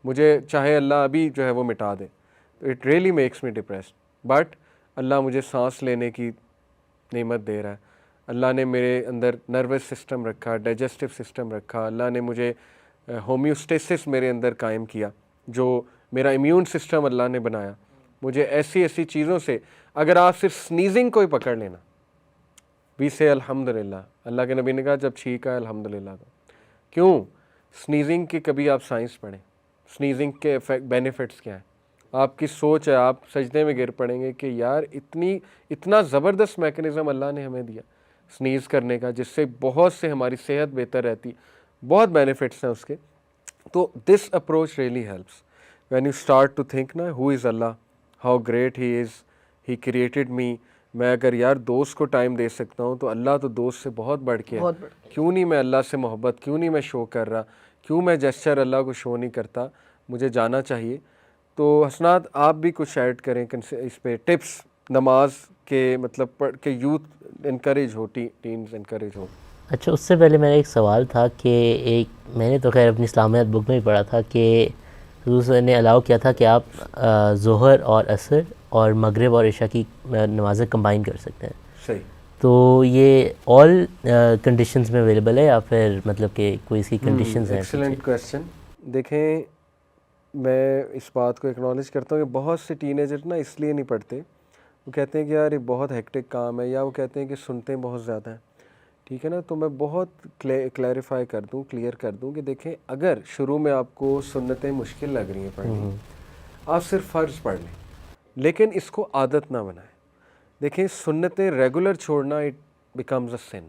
Speaker 1: مجھے چاہے اللہ ابھی جو ہے وہ مٹا دے, تو it really makes me depressed. But اللہ مجھے سانس لینے کی نعمت دے رہا ہے. اللہ نے میرے اندر نروس سسٹم رکھا, ڈائجسٹو سسٹم رکھا. اللہ نے مجھے ہومیوسٹیسس میرے اندر قائم کیا, جو میرا امیون سسٹم اللہ نے بنایا. مجھے ایسی چیزوں سے, اگر آپ صرف سنیزنگ کو ہی پکڑ لینا, وی سے الحمدللہ. اللہ کے نبی نے کہا جب چھینک آئے الحمدللہ دو. کیوں؟ سنیزنگ کی کبھی آپ سائنس پڑھیں, سنیزنگ کے بینیفٹس کیا ہیں. آپ کی سوچ ہے, آپ سجدے میں گر پڑیں گے کہ یار اتنا زبردست میکنزم اللہ نے ہمیں دیا سنیز کرنے کا, جس سے بہت سے ہماری صحت بہتر رہتی. بہت بینیفٹس ہیں اس کے. تو this approach really helps when you start to think نا ہو از اللہ, how great he is, he created me. میں اگر یار دوست کو ٹائم دے سکتا ہوں تو اللہ تو دوست سے بہت بڑھ کے ہے. کیوں نہیں میں اللہ سے محبت, کیوں نہیں میں شو کر رہا, کیوں میں جیسچر اللہ کو شو نہیں کرتا. مجھے جانا چاہیے. تو حسنات آپ بھی کچھ ایڈ کریں اس پہ ٹپس نماز کے, مطلب کہ یوتھ انکریج ہو, ٹینز انکریج ہو.
Speaker 3: اچھا, اس سے پہلے میرا ایک سوال تھا کہ میں نے تو خیر اپنی اسلامیات بک میں ہی پڑھا تھا کہ حضور صلی اللہ علیہ وسلم نے الاؤ کیا تھا کہ آپ ظہر اور عصر اور مغرب اور عشاء کی نمازیں کمبائن کر سکتے ہیں.
Speaker 1: صحیح.
Speaker 3: تو یہ آل کنڈیشنز میں اویلیبل ہے یا پھر مطلب کہ کوئی اس کی کنڈیشنز ہیں؟
Speaker 1: Excellent question. دیکھیں میں اس بات کو اکنالج کرتا ہوں کہ بہت سے ٹین ایجر نا اس لیے نہیں پڑھتے, وہ کہتے ہیں کہ یار یہ بہت ہیکٹک کام ہے, یا وہ کہتے ہیں کہ سنتے بہت زیادہ ہیں. ٹھیک ہے نا, تو میں بہت کلیریفائی کر دوں, کلیئر کر دوں کہ دیکھیں اگر شروع میں آپ کو سنتیں مشکل لگ رہی ہیں پڑھنی, آپ صرف فرض پڑھ لیں, لیکن اس کو عادت نہ بنائیں. دیکھیں سنتیں ریگولر چھوڑنا اٹ بیکمز اے سن.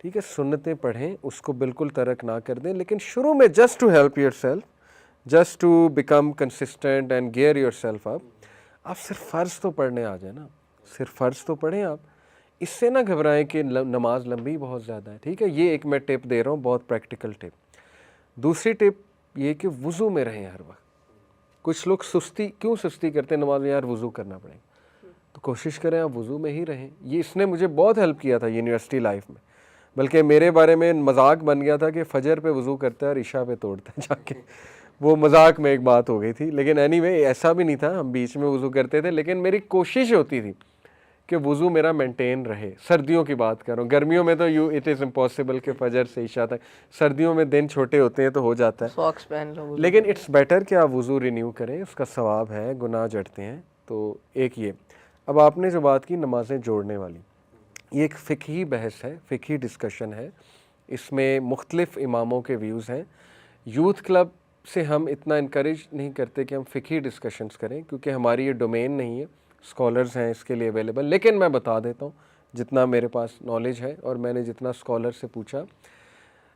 Speaker 1: ٹھیک ہے, سنتیں پڑھیں, اس کو بالکل ترک نہ کر دیں, لیکن شروع میں just to help yourself, just to become consistent and gear yourself up, آپ صرف فرض تو پڑھنے آ جائیں نا, صرف فرض تو پڑھیں آپ. اس سے نہ گھبرائیں کہ نماز لمبی بہت زیادہ ہے. ٹھیک ہے, یہ ایک میں ٹپ دے رہا ہوں, بہت پریکٹیکل ٹپ. دوسری ٹپ یہ کہ وضو میں رہیں ہر وقت. کچھ لوگ کیوں سستی کرتے ہیں نماز میں, یار وضو کرنا پڑے گا, تو کوشش کریں آپ وضو میں ہی رہیں. یہ اس نے مجھے بہت ہیلپ کیا تھا یونیورسٹی لائف میں, بلکہ میرے بارے میں مذاق بن گیا تھا کہ فجر پہ وضو کرتا ہے اور عشاء پہ توڑتا ہے جا کے. وہ مذاق میں ایک بات ہو گئی تھی, لیکن اینی وے ایسا بھی نہیں تھا, ہم بیچ میں وضو کرتے تھے, لیکن میری کوشش ہوتی تھی کہ وضو میرا مینٹین رہے. سردیوں کی بات کر رہا ہوں, گرمیوں میں تو اٹ از امپاسبل کہ فجر سے عشاء تک, سردیوں میں دن چھوٹے ہوتے ہیں تو ہو جاتا ہے,
Speaker 2: ساکس پہن لو.
Speaker 1: لیکن اٹس بیٹر کہ آپ وضو رینیو کریں, اس کا ثواب ہے, گناہ جڑتے ہیں. تو ایک یہ. اب آپ نے جو بات کی نمازیں جوڑنے والی, یہ ایک فقہی بحث ہے, فقہی ڈسکشن ہے. اس میں مختلف اماموں کے ویوز ہیں. یوتھ کلب سے ہم اتنا انکریج نہیں کرتے کہ ہم فقہی ڈسکشنز کریں, کیونکہ ہماری یہ ڈومین نہیں ہے, اسکالرز ہیں اس کے لیے اویلیبل. لیکن میں بتا دیتا ہوں جتنا میرے پاس نالج ہے اور میں نے جتنا اسکالر سے پوچھا.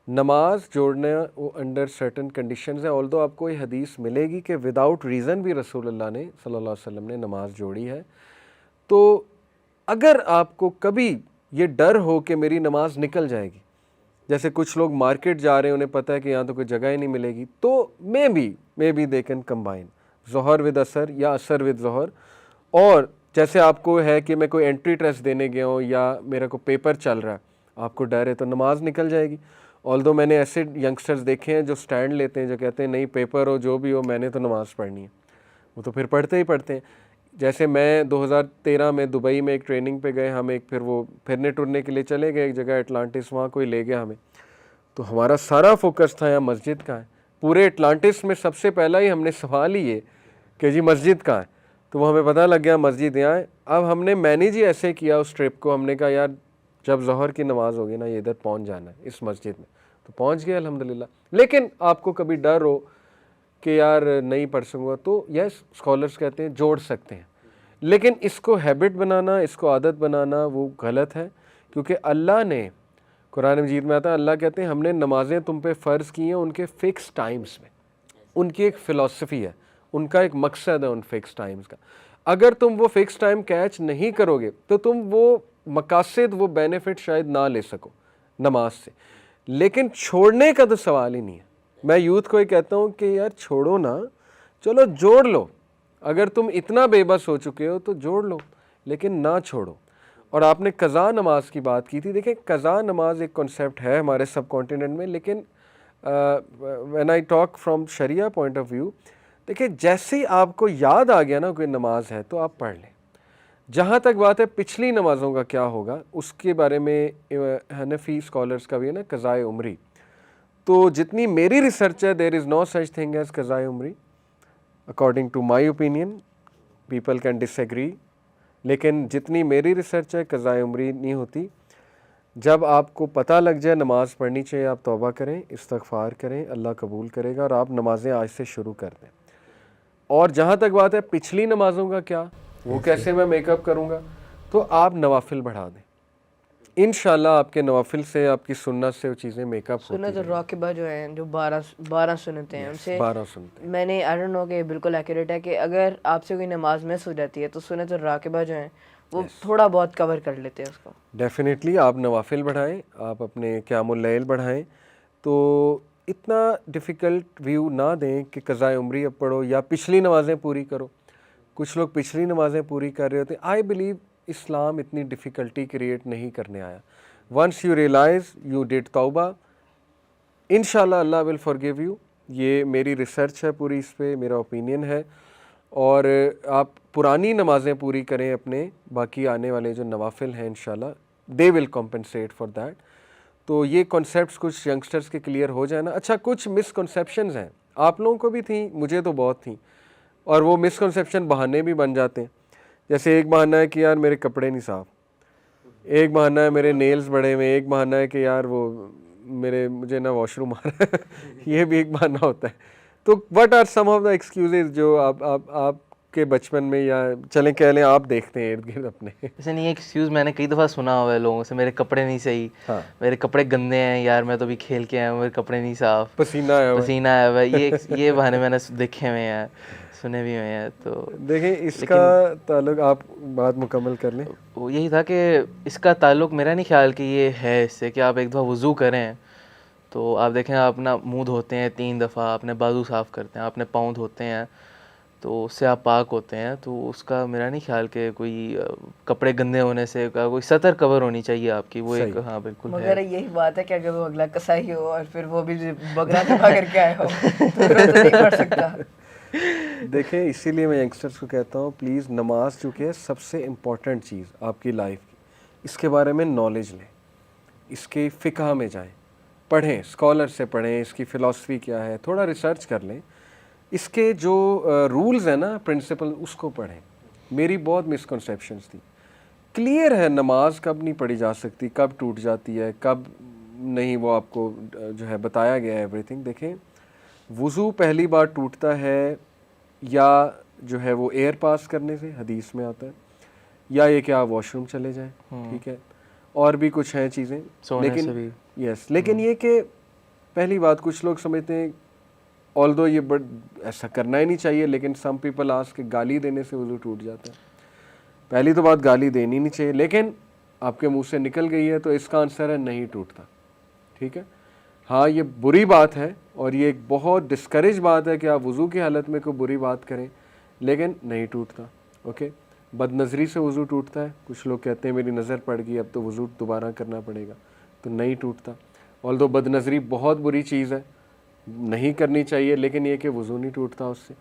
Speaker 1: نماز جوڑنا وہ انڈر سرٹن کنڈیشنز ہیں, آلدو آپ کو یہ حدیث ملے گی کہ وداؤٹ ریزن بھی رسول اللہ نے صلی اللہ علیہ وسلم نے نماز جوڑی ہے. تو اگر آپ کو کبھی یہ ڈر ہو کہ میری نماز نکل جائے گی, جیسے کچھ لوگ مارکیٹ جا رہے ہیں, انہیں پتہ ہے کہ یہاں تو کوئی جگہ ہی نہیں ملے گی, تو may be they can combine ظہر ود عصر یا عصر ود ظہر. اور جیسے آپ کو ہے کہ میں کوئی انٹری ٹیسٹ دینے گیا ہوں یا میرا کوئی پیپر چل رہا ہے, آپ کو ڈر ہے, تو نماز نکل جائے گی. آلدو میں نے ایسے ینگسٹرز دیکھے ہیں جو سٹینڈ لیتے ہیں, جو کہتے ہیں نہیں پیپر ہو جو بھی ہو میں نے تو نماز پڑھنی ہے, وہ تو پھر پڑھتے ہی پڑھتے ہیں. جیسے میں 2013 میں دبئی میں ایک ٹریننگ پہ گئے, ہم ایک پھر وہ پھرنے ٹرنے کے لیے چلے گئے ایک جگہ اٹلانٹس, وہاں کوئی لے گیا ہمیں, تو ہمارا سارا فوکس تھا یہاں مسجد کہاں ہے. پورے اٹلانٹس میں سب سے پہلا ہی ہم نے سوال ہی یہ کہ جی مسجد کہاں ہے, تو وہ ہمیں پتہ لگ گیا مسجد یہاں ہے. اب ہم نے مینیج ہی ایسے کیا اس ٹرپ کو, ہم نے کہا یار جب ظہر کی نماز ہوگی نا یہ ادھر پہنچ جانا ہے اس مسجد میں, تو پہنچ گئے الحمدللہ. لیکن آپ کو کبھی ڈر ہو کہ یار نہیں پڑھ سکوں گا, تو یس اسکالرس کہتے ہیں جوڑ سکتے ہیں, لیکن اس کو ہیبٹ بنانا, اس کو عادت بنانا وہ غلط ہے. کیونکہ اللہ نے قرآن مجید میں آتا ہے, اللہ کہتے ہیں ہم نے نمازیں تم پہ فرض کی ہیں ان کے فکس ٹائمز میں. ان کی ایک فلسفی ہے, ان کا ایک مقصد ہے ان فکس ٹائمز کا. اگر تم وہ فکس ٹائم کیچ نہیں کرو گے تو تم وہ مقاصد, وہ بینیفٹ شاید نہ لے سکو نماز سے. لیکن چھوڑنے کا تو سوال ہی نہیں ہے. میں یوتھ کو یہ کہتا ہوں کہ یار چھوڑو نا, چلو جوڑ لو. اگر تم اتنا بے بس ہو چکے ہو تو جوڑ لو, لیکن نہ چھوڑو. اور آپ نے قضا نماز کی بات کی تھی. دیکھیں قضا نماز ایک کنسیپٹ ہے ہمارے سب کانٹیننٹ میں, لیکن when I talk from Shariah point of view, دیکھیں جیسے ہی آپ کو یاد آ گیا نا کوئی نماز ہے تو آپ پڑھ لیں. جہاں تک بات ہے پچھلی نمازوں کا کیا ہوگا, اس کے بارے میں حنفی اسکالرس کا بھی ہے نا قضائے عمری. تو جتنی میری ریسرچ ہے, دیر از نو سچ تھنگ ایز قضائے عمری according to my opinion. People can disagree, لیکن جتنی میری ریسرچ ہے قضائے عمری نہیں ہوتی. جب آپ کو پتہ لگ جائے نماز پڑھنی چاہیے, آپ توبہ کریں, استغفار کریں, اللہ قبول کرے گا, اور آپ نمازیں آج سے شروع کر دیں. اور جہاں تک بات ہے پچھلی نمازوں کا کیا, وہ کیسے میں میک اپ کروں گا, تو آپ نوافل بڑھا دیں. انشاءاللہ آپ کے نوافل سے, آپ کی سنت سے وہ چیزیں میک اپ ہوتی
Speaker 2: سنت الراکبہ جو ہیں, جو 12 سنتیں ہیں, ان سے
Speaker 1: 12 سنتے.
Speaker 2: میں نے آئی ڈونٹ نو کہ بالکل ایکوریٹ ہے کہ اگر آپ سے کوئی نماز مس ہو جاتی ہے تو سنت الراکبہ جو ہیں وہ تھوڑا بہت کور کر لیتے ہیں اس کو.
Speaker 1: ڈیفینیٹلی آپ نوافل بڑھائیں, آپ اپنے قیام اللیل بڑھائیں. تو اتنا ڈیفیکلٹ ویو نہ دیں کہ قضائے عمری اب پڑھو یا پچھلی نمازیں پوری کرو. کچھ لوگ پچھلی نمازیں پوری کر رہے ہوتے ہیں. آئی بلیو اسلام اتنی ڈیفیکلٹی کریٹ نہیں کرنے آیا. Once you realise you did توبہ, انشاءاللہ اللہ ول فارگیو یو. یہ میری ریسرچ ہے پوری, اس پہ میرا اوپینین ہے. اور آپ پرانی نمازیں پوری کریں اپنے, باقی آنے والے جو نوافل ہیں انشاءاللہ دے ول کمپنسیٹ فار دیٹ. تو یہ کنسیپٹس کچھ ینگسٹرز کے کلیئر ہو جائے نا. اچھا کچھ مسکنسیپشنز ہیں, آپ لوگوں کو بھی تھیں, مجھے تو بہت تھیں, اور وہ مسکنسیپشن بہانے بھی بن جاتے ہیں. جیسے ایک بہانہ ہے کہ یار میرے کپڑے نہیں صاف, ایک بہانہ ہے میرے نیلز بڑے ہوئے, ایک بہانہ ہے کہ یار وہ مجھے نہ واش روم آ رہا ہے. یہ بھی ایک بہانہ ہوتا ہے. تو what are some of the excuses جو آپ کے بچپن میں, یا چلیں کہہ لیں آپ دیکھتے ہیں ارد گرد اپنے؟
Speaker 4: ایسے نہیں, ایکسکیوز میں نے کئی دفعہ سنا ہوا ہے لوگوں سے, میرے کپڑے نہیں صحیح, میرے کپڑے گندے ہیں یار, میں تو ابھی کھیل کے آیا ہوں, میرے کپڑے نہیں صاف,
Speaker 1: پسینہ آیا
Speaker 4: آیا ہوا ہے. یہ بہانے میں نے دیکھے ہوئے ہیں, سنے بھی ہوئے ہیں. تو
Speaker 1: دیکھیں اس کا تعلق, آپ بات مکمل کر لیں.
Speaker 4: وہ یہی تھا کہ اس کا تعلق میرا نہیں خیال کہ یہ ہے اس سے کہ آپ ایک دفعہ وضو کریں تو آپ دیکھیں آپ اپنا منہ دھوتے ہیں 3 دفعہ, اپنے بازو صاف کرتے ہیں, اپنے پاؤں دھوتے ہیں, تو اس سے آپ پاک ہوتے ہیں. تو اس کا میرا نہیں خیال کہ کوئی کپڑے گندے ہونے سے کوئی سطر کور ہونی چاہیے آپ کی, وہ ایک ہاں بالکل.
Speaker 2: مگر یہی بات ہے کہ اگر وہ اگلا کسائی ہو اور پھر وہ بھی بگرا دبا کر کے آئے ہو تو نہیں پڑھ سکتا.
Speaker 1: دیکھیں اسی لیے میں ینگسٹرز کو کہتا ہوں پلیز, نماز چونکہ ہے سب سے امپورٹنٹ چیز آپ کی لائف کی, اس کے بارے میں نالج لیں, اس کے فقہ میں جائیں, پڑھیں, اسکالر سے پڑھیں, اس کی فلاسفی کیا ہے, تھوڑا ریسرچ کر لیں. اس کے جو رولز ہیں نا, پرنسپل, اس کو پڑھیں. میری بہت مسکنسیپشنس تھی. کلیئر ہے نماز کب نہیں پڑھی جا سکتی, کب ٹوٹ جاتی ہے, کب نہیں, وہ آپ کو جو ہے بتایا گیا ہے ایوری تھنگ. دیکھیں وضو پہلی بار ٹوٹتا ہے یا جو ہے وہ ایئر پاس کرنے سے, حدیث میں آتا ہے, یا یہ کہ آپ واش روم چلے جائیں, ٹھیک ہے, اور بھی کچھ ہیں چیزیں, لیکن لیکن یہ کہ پہلی بات کچھ لوگ سمجھتے ہیں آلدو یہ ایسا کرنا ہی نہیں چاہیے, لیکن سم پیپل آس کہ گالی دینے سے وضو ٹوٹ جاتا ہے. پہلی تو بات گالی دینی نہیں چاہیے, لیکن آپ کے منہ سے نکل گئی ہے تو اس کا آنسر ہے نہیں ٹوٹتا. ٹھیک ہے, ہاں یہ بری بات ہے اور یہ ایک بہت ڈسکریج بات ہے کہ آپ وضو کی حالت میں کوئی بری بات کریں, لیکن نہیں ٹوٹتا. اوکے, بد نظری سے وضو ٹوٹتا ہے. کچھ لوگ کہتے ہیں میری نظر پڑ گئی اب تو وضو دوبارہ کرنا پڑے گا, تو نہیں ٹوٹتا. آلدو بد نظری بہت بری چیز ہے, نہیں کرنی چاہیے, لیکن یہ کہ وضو نہیں ٹوٹتا اس سے.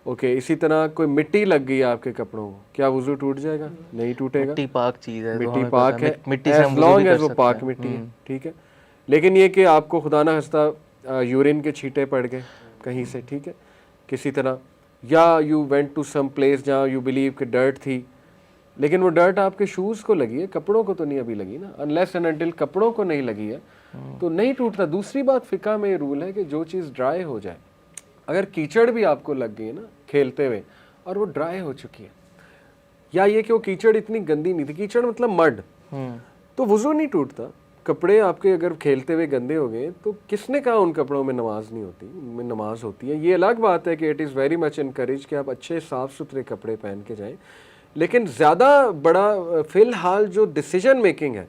Speaker 1: اوکے, اسی طرح کوئی مٹی لگ گئی آپ کے کپڑوں کو, کیا وضو ٹوٹ جائے گا؟ نہیں ٹوٹے گا.
Speaker 4: مٹی پاک چیز ہے,
Speaker 1: مٹی پاک ہے, ایز لانگ ایز وہ پاک مٹی ہے. ٹھیک ہے, لیکن یہ کہ آپ کو خدا نہ خستہ یورین کے چھینٹے پڑ گئے کہیں سے, ٹھیک ہے, کسی طرح, یا you went to some place جہاں یو بلیو کہ ڈرٹ تھی, لیکن وہ ڈرٹ آپ کے شوز کو لگی ہے, کپڑوں کو تو نہیں ابھی لگی نا, انلیس اینڈ انٹل کپڑوں کو نہیں لگی ہے تو نہیں ٹوٹتا. دوسری بات, فقہ میں یہ رول ہے کہ جو چیز ڈرائی ہو جائے, اگر کیچڑ بھی آپ کو لگ گئی ہے نا کھیلتے ہوئے اور وہ ڈرائی ہو چکی ہے, یا یہ کہ وہ کیچڑ اتنی گندی نہیں تھی, کیچڑ مطلب مڈ, تو وضو نہیں ٹوٹتا. کپڑے آپ کے اگر کھیلتے ہوئے گندے ہو گئے تو کس نے کہا ان کپڑوں میں نماز نہیں ہوتی؟ ان میں نماز ہوتی ہے. یہ الگ بات ہے کہ it is very much encourage کہ آپ اچھے صاف ستھرے کپڑے پہن کے جائیں, لیکن زیادہ بڑا فی الحال جو ڈیسیجن میکنگ ہے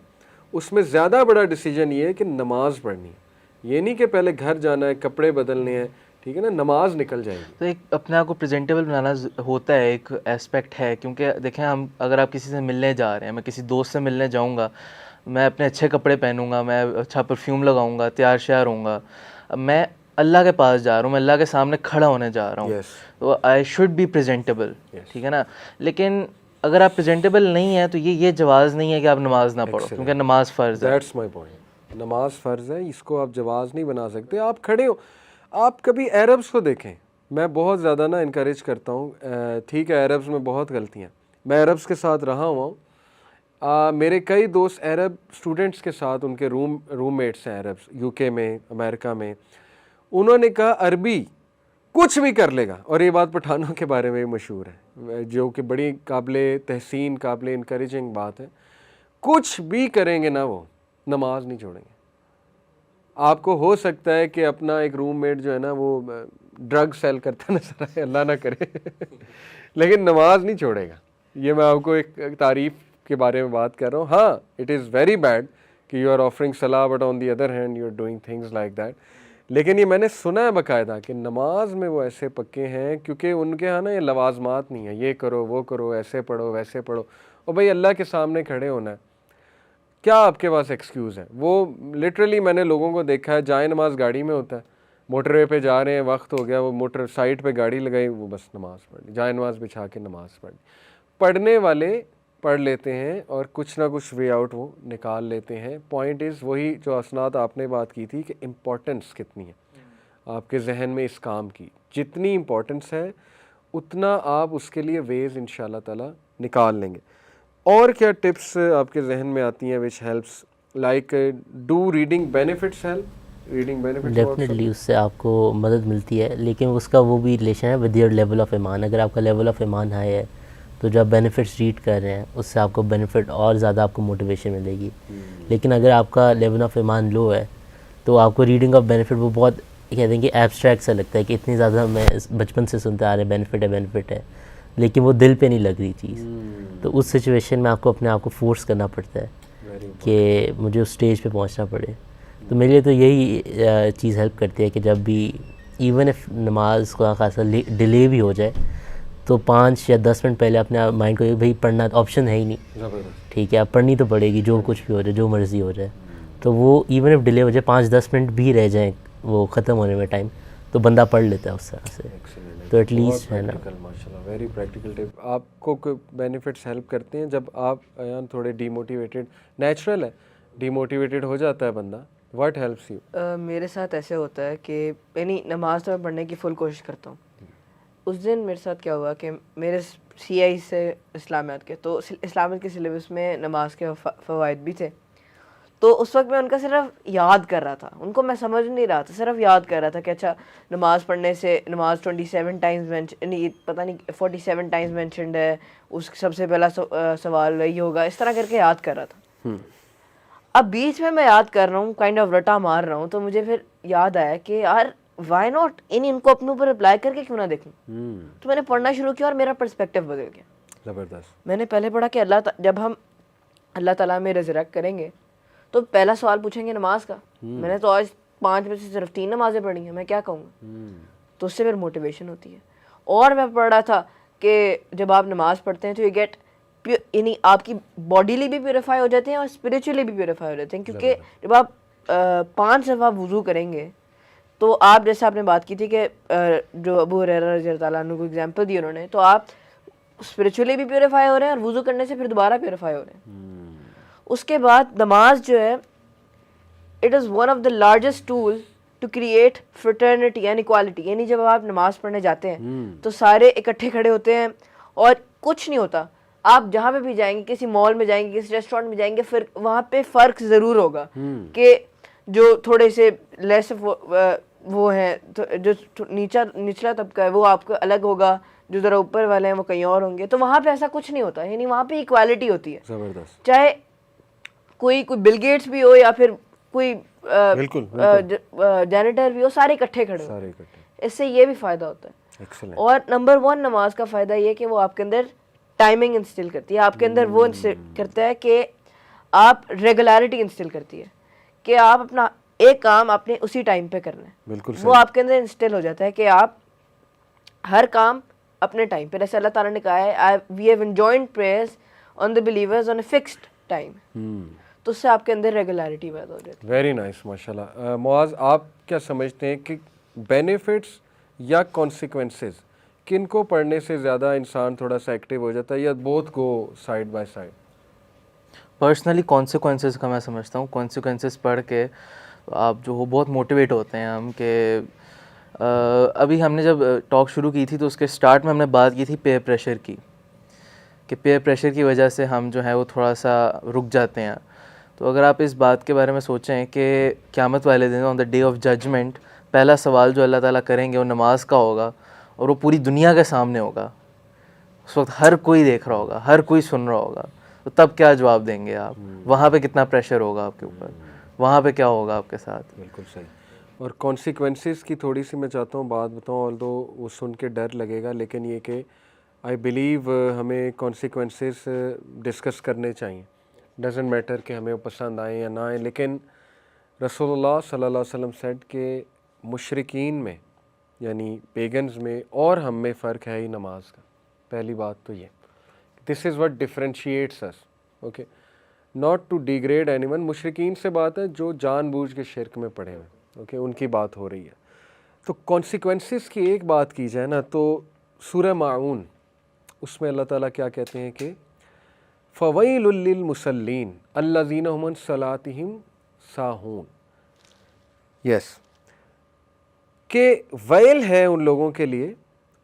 Speaker 1: اس میں زیادہ بڑا ڈیسیجن یہ ہے کہ نماز پڑھنی ہے. یہ نہیں کہ پہلے گھر جانا ہے, کپڑے بدلنے ہیں, ٹھیک ہے نا, نماز نکل جائے گی.
Speaker 4: تو ایک اپنے آپ کو پریزنٹیبل بنانا ہوتا ہے, ایک اسپیکٹ ہے, کیونکہ دیکھیں ہم اگر آپ کسی سے ملنے جا رہے ہیں, میں کسی دوست سے ملنے جاؤں گا, میں اپنے اچھے کپڑے پہنوں گا, میں اچھا پرفیوم لگاؤں گا, تیار شیار ہوں گا, میں اللہ کے پاس جا رہا ہوں, میں اللہ کے سامنے کھڑا ہونے جا رہا ہوں, تو آئی شوڈ بی پریزنٹیبل, ٹھیک ہے نا. لیکن اگر آپ پریزنٹیبل نہیں ہیں تو یہ جواز نہیں ہے کہ آپ نماز نہ پڑھو, کیونکہ نماز فرض ہے.
Speaker 1: That's my point. نماز فرض ہے, اس کو آپ جواز نہیں بنا سکتے. آپ کھڑے ہو, آپ کبھی عربس کو دیکھیں, میں بہت زیادہ نا انکریج کرتا ہوں. ٹھیک ہے عربس میں بہت غلطیاں, میں عربس کے ساتھ رہا ہوا ہوں. میرے کئی دوست عرب اسٹوڈنٹس کے ساتھ, ان کے روم میٹس ہیں عربس, یو کے میں, امریکہ میں, انہوں نے کہا عربی کچھ بھی کر لے گا. اور یہ بات پٹھانوں کے بارے میں بھی مشہور ہے, جو کہ بڑی قابل تحسین, قابل انکریجنگ بات ہے. کچھ بھی کریں گے نا وہ نماز نہیں چھوڑیں گے. آپ کو ہو سکتا ہے کہ اپنا ایک روم میٹ جو ہے نا وہ ڈرگ سیل کرتا نظر آئے, اللہ نہ کرے, لیکن نماز نہیں چھوڑے گا. یہ میں آپ کو ایک تعریف کے بارے میں بات کر رہا ہوں. ہاں اٹ از ویری بیڈ کہ یو آر آفرنگ صلاح but on the other hand you are doing things like that. لیکن یہ میں نے سنا ہے باقاعدہ کہ نماز میں وہ ایسے پکے ہیں, کیونکہ ان کے ہاں نا یہ لوازمات نہیں ہیں, یہ کرو وہ کرو, ایسے پڑھو ویسے پڑھو. اور بھائی اللہ کے سامنے کھڑے ہونا ہے, کیا آپ کے پاس ایکسکیوز ہے؟ وہ لٹرلی میں نے لوگوں کو دیکھا ہے, جائے نماز گاڑی میں ہوتا ہے, موٹر وے پہ جا رہے ہیں, وقت ہو گیا, وہ موٹر سائڈ پہ گاڑی لگائی, وہ بس نماز پڑھ لی, جائے نماز بچھا کے نماز پڑھ لی. پڑھنے والے پڑھ لیتے ہیں اور کچھ نہ کچھ وے آؤٹ وہ نکال لیتے ہیں. پوائنٹ از وہی جو اسناد آپ نے بات کی تھی کہ امپورٹنس کتنی ہے آپ کے ذہن میں اس کام کی. جتنی امپورٹنس ہے اتنا آپ اس کے لیے ویز انشاءاللہ تعالی نکال لیں گے. اور کیا ٹپس آپ کے ذہن میں آتی ہیں which helps, like do reading benefits help? Reading benefits
Speaker 3: definitely اس سے آپ کو مدد ملتی ہے, لیکن اس کا وہ بھی ریلیشن ہے ود یور لیول آف ایمان. اگر آپ کا لیول آف ایمان ہائی ہے تو جب بینیفٹس ریڈ کر رہے ہیں اس سے آپ کو بینیفٹ اور زیادہ آپ کو موٹیویشن ملے گی. لیکن اگر آپ کا لیول آف ایمان لو ہے تو آپ کو ریڈنگ آف بینیفٹ وہ بہت کہتے ہیں کہ ایبسٹریکٹ سا لگتا ہے کہ اتنی زیادہ میں بچپن سے سنتے آ رہے ہیں بینیفٹ ہے, لیکن وہ دل پہ نہیں لگ رہی چیز. تو اس سچویشن میں آپ کو اپنے آپ کو فورس کرنا پڑتا ہے کہ مجھے اس سٹیج پہ پہنچنا پڑے. تو میرے لیے تو یہی چیز ہیلپ کرتی ہے کہ جب بھی ایون اف نماز خدا خاصا ڈیلے بھی ہو جائے تو 5 یا 10 منٹ پہلے اپنے مائنڈ کو بھائی پڑھنا آپشن ہے ہی نہیں, ٹھیک ہے, آپ پڑھنی تو پڑے گی, جو کچھ بھی ہو جائے, جو مرضی ہو جائے. تو وہ ایون اف ڈیلے ہو جائے, 5-10 منٹ بھی رہ جائیں وہ ختم ہونے میں ٹائم, تو بندہ پڑھ لیتا ہے اس طرح سے. تو ایٹ لیسٹ ہے نا,
Speaker 1: ماشاءاللہ ویری پریکٹیکل ٹپ. آپ کو بینیفٹس ہیلپ کرتے ہیں جب آپ تھوڑے ڈی موٹیویٹیڈ, نیچرل ہے ڈی موٹیویٹیڈ ہو جاتا ہے بندہ, واٹ ہیلپس یو؟
Speaker 2: میرے ساتھ ایسے ہوتا ہے کہ یعنی نماز تو میں پڑھنے کی فل کوشش کرتا ہوں. اس دن میرے ساتھ کیا ہوا کہ میرے سی آئی سے اسلامیات کے, تو اسلامیات کے سلیبس میں نماز کے فوائد بھی تھے. تو اس وقت میں ان کا صرف یاد کر رہا تھا, ان کو میں سمجھ نہیں رہا تھا, صرف یاد کر رہا تھا کہ اچھا نماز پڑھنے سے نماز 27 ٹائمز پتہ نہیں 47 ٹائمز مینشنڈ ہے, اس سب سے پہلا سوال وہی ہوگا, اس طرح کر کے یاد کر رہا تھا. اب بیچ میں یاد کر رہا ہوں, کائنڈ آف رٹا مار رہا ہوں, تو مجھے پھر یاد آیا کہ یار وائی ناٹ ان کو اپنے اوپر اپلائی کر کے کیوں نہ دیکھوں. تو میں نے پڑھنا شروع کیا اور میرا پرسپیکٹیو بدل گیا.
Speaker 1: زبردست.
Speaker 2: میں نے پہلے پڑھا کہ جب ہم اللہ تعالیٰ میں ریزریکٹ کریں گے تو پہلا سوال پوچھیں گے نماز کا. میں نے تو آج 5 میں سے صرف 3 نمازیں پڑھی ہیں, میں کیا کہوں گا. تو اس سے پھر موٹیویشن ہوتی ہے. اور میں پڑھ رہا تھا کہ جب آپ نماز پڑھتے ہیں تو یہ گیٹ یعنی آپ کی باڈیلی بھی پیوریفائی ہو جاتے ہیں اور اسپریچولی بھی پیوریفائی ہو جاتے ہیں, کیونکہ جب آپ 5 دفعہ وضو کریں گے تو آپ جیسے آپ نے بات کی تھی کہ جو ابو ہریرہ رضی اللہ تعالیٰ عنہ کو ایگزامپل دی انہوں نے, تو آپ اسپریچولی بھی پیوریفائی ہو رہے ہیں اور وضو کرنے سے پھر دوبارہ پیوریفائی ہو رہے ہیں. اس کے بعد نماز جو ہے it is one of the largest tool to create fraternity and equality. یعنی جب آپ نماز پڑھنے جاتے ہیں تو سارے اکٹھے کھڑے ہوتے ہیں اور کچھ نہیں ہوتا. آپ جہاں پہ بھی جائیں گے, کسی مال میں جائیں گے, کسی ریسٹورینٹ میں جائیں گے, پھر وہاں پہ فرق ضرور ہوگا کہ جو تھوڑے سے لیس وہ ہیں, جو نچلا طبقہ ہے وہ آپ کو الگ ہوگا, جو ذرا اوپر والے ہیں وہ کہیں اور ہوں گے. تو وہاں پہ ایسا کچھ نہیں ہوتا, یعنی وہاں پہ ایکوالٹی ہوتی ہے.
Speaker 1: زبردست.
Speaker 2: چاہے کوئی بل گیٹس بھی ہو یا پھر کوئی
Speaker 1: بالکل
Speaker 2: جینیٹر بھی ہو, سارے اکٹھے کھڑے ہو,
Speaker 1: سارے اکٹھے.
Speaker 2: اس سے یہ بھی فائدہ ہوتا ہے. اور نمبر 1 نماز کا فائدہ یہ کہ وہ آپ کے اندر ٹائمنگ انسٹل کرتی ہے, آپ کے اندر وہ کرتا ہے کہ آپ ریگولیرٹی انسٹل کرتی ہے کہ آپ اپنا ایک کام آپ نے اسی ٹائم پہ کرنا ہے.
Speaker 1: بالکل
Speaker 2: وہ آپ کے اندر انسٹل ہو جاتا ہے کہ آپ ہر کام اپنے ٹائم پہ, جیسے اللہ تعالیٰ نے کہا ہے we have enjoined prayers on the believers on a fixed time, تو اس سے آپ کے اندر ریگولیرٹی پیدا ہو جاتی ہے.
Speaker 1: ویری نائس, ماشاء اللہ. معاذ, آپ کیا سمجھتے ہیں کہ بینیفٹس یا کانسیکوینسز کن کو پڑھنے سے زیادہ انسان تھوڑا سا ایکٹیو ہو جاتا ہے, یا both go side by side?
Speaker 4: Personally consequences کا میں سمجھتا ہوں, کانسیکوینسز پڑھ کے آپ جو ہو بہت موٹیویٹ ہوتے ہیں ہم, کہ ابھی ہم نے جب ٹاک شروع کی تھی تو اس کے سٹارٹ میں ہم نے بات کی تھی پیئر پریشر کی, کہ پیئر پریشر کی وجہ سے ہم جو ہے وہ تھوڑا سا رک جاتے ہیں. تو اگر آپ اس بات کے بارے میں سوچیں کہ قیامت والے دن آن دا ڈے آف ججمنٹ پہلا سوال جو اللہ تعالیٰ کریں گے وہ نماز کا ہوگا, اور وہ پوری دنیا کے سامنے ہوگا, اس وقت ہر کوئی دیکھ رہا ہوگا, ہر کوئی سن رہا ہوگا, تو تب کیا جواب دیں گے آپ؟ وہاں پہ کتنا پریشر ہوگا آپ کے اوپر, وہاں پہ کیا ہوگا آپ کے ساتھ؟
Speaker 1: بالکل صحیح. اور کانسیکوینسز کی تھوڑی سی میں چاہتا ہوں بات بتاؤں, آلدو وہ سن کے ڈر لگے گا, لیکن یہ کہ آئی بلیو ہمیں کانسیکوینسز ڈسکس کرنے چاہیے. ڈزنٹ میٹر کہ ہمیں وہ پسند آئیں یا نہ آئیں, لیکن رسول اللہ صلی اللہ علیہ وسلم سیڈ کہ مشرکین میں یعنی پیگنز میں اور ہم میں فرق ہے ہی نماز کا. پہلی بات تو یہ, this is what differentiates us, okay, not to degrade anyone. مشرکین سے بات ہے جو جان بوجھ کے شرک میں پڑے ہوئے, اوکے, ان کی بات ہو رہی ہے. تو کانسیکوینسز کی ایک بات کی جائے نا, تو سورہ ماعون اس میں اللہ تعالیٰ کیا کہتے ہیں کہ فَوَيْلٌ لِّلْمُصَلِّينَ الَّذِينَ هُمْ عَنْ صَلَاتِهِمْ سَاهُونَ. یس, کہ ویل ہے ان لوگوں کے لیے,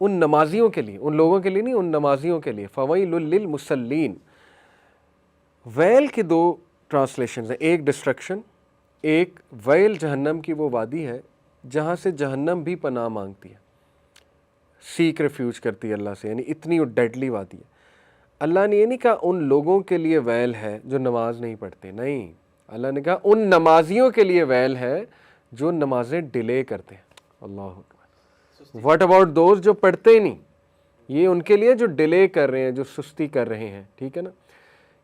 Speaker 1: ان نمازیوں کے لیے, ان لوگوں کے لیے نہیں, ان نمازیوں کے لیے. فَوَيْلٌ لِّلْمُصَلِّينَ, ویل کی 2 ٹرانسلیشنز ہیں, ایک ڈسٹرکشن, ایک ویل جہنم کی وہ وادی ہے جہاں سے جہنم بھی پناہ مانگتی ہے, سیک ریفیوج کرتی ہے اللہ سے, یعنی اتنی وہ ڈیڈلی وادی ہے. اللہ نے یہ نہیں کہا ان لوگوں کے لیے ویل ہے جو نماز نہیں پڑھتے, نہیں, اللہ نے کہا ان نمازیوں کے لیے ویل ہے جو نمازیں ڈیلے کرتے ہیں. اللہ اکبر. واٹ اباؤٹ دوز جو پڑھتے ہی نہیں, یہ ان کے لیے جو ڈیلے کر رہے ہیں, جو سستی کر رہے ہیں, ٹھیک ہے نا.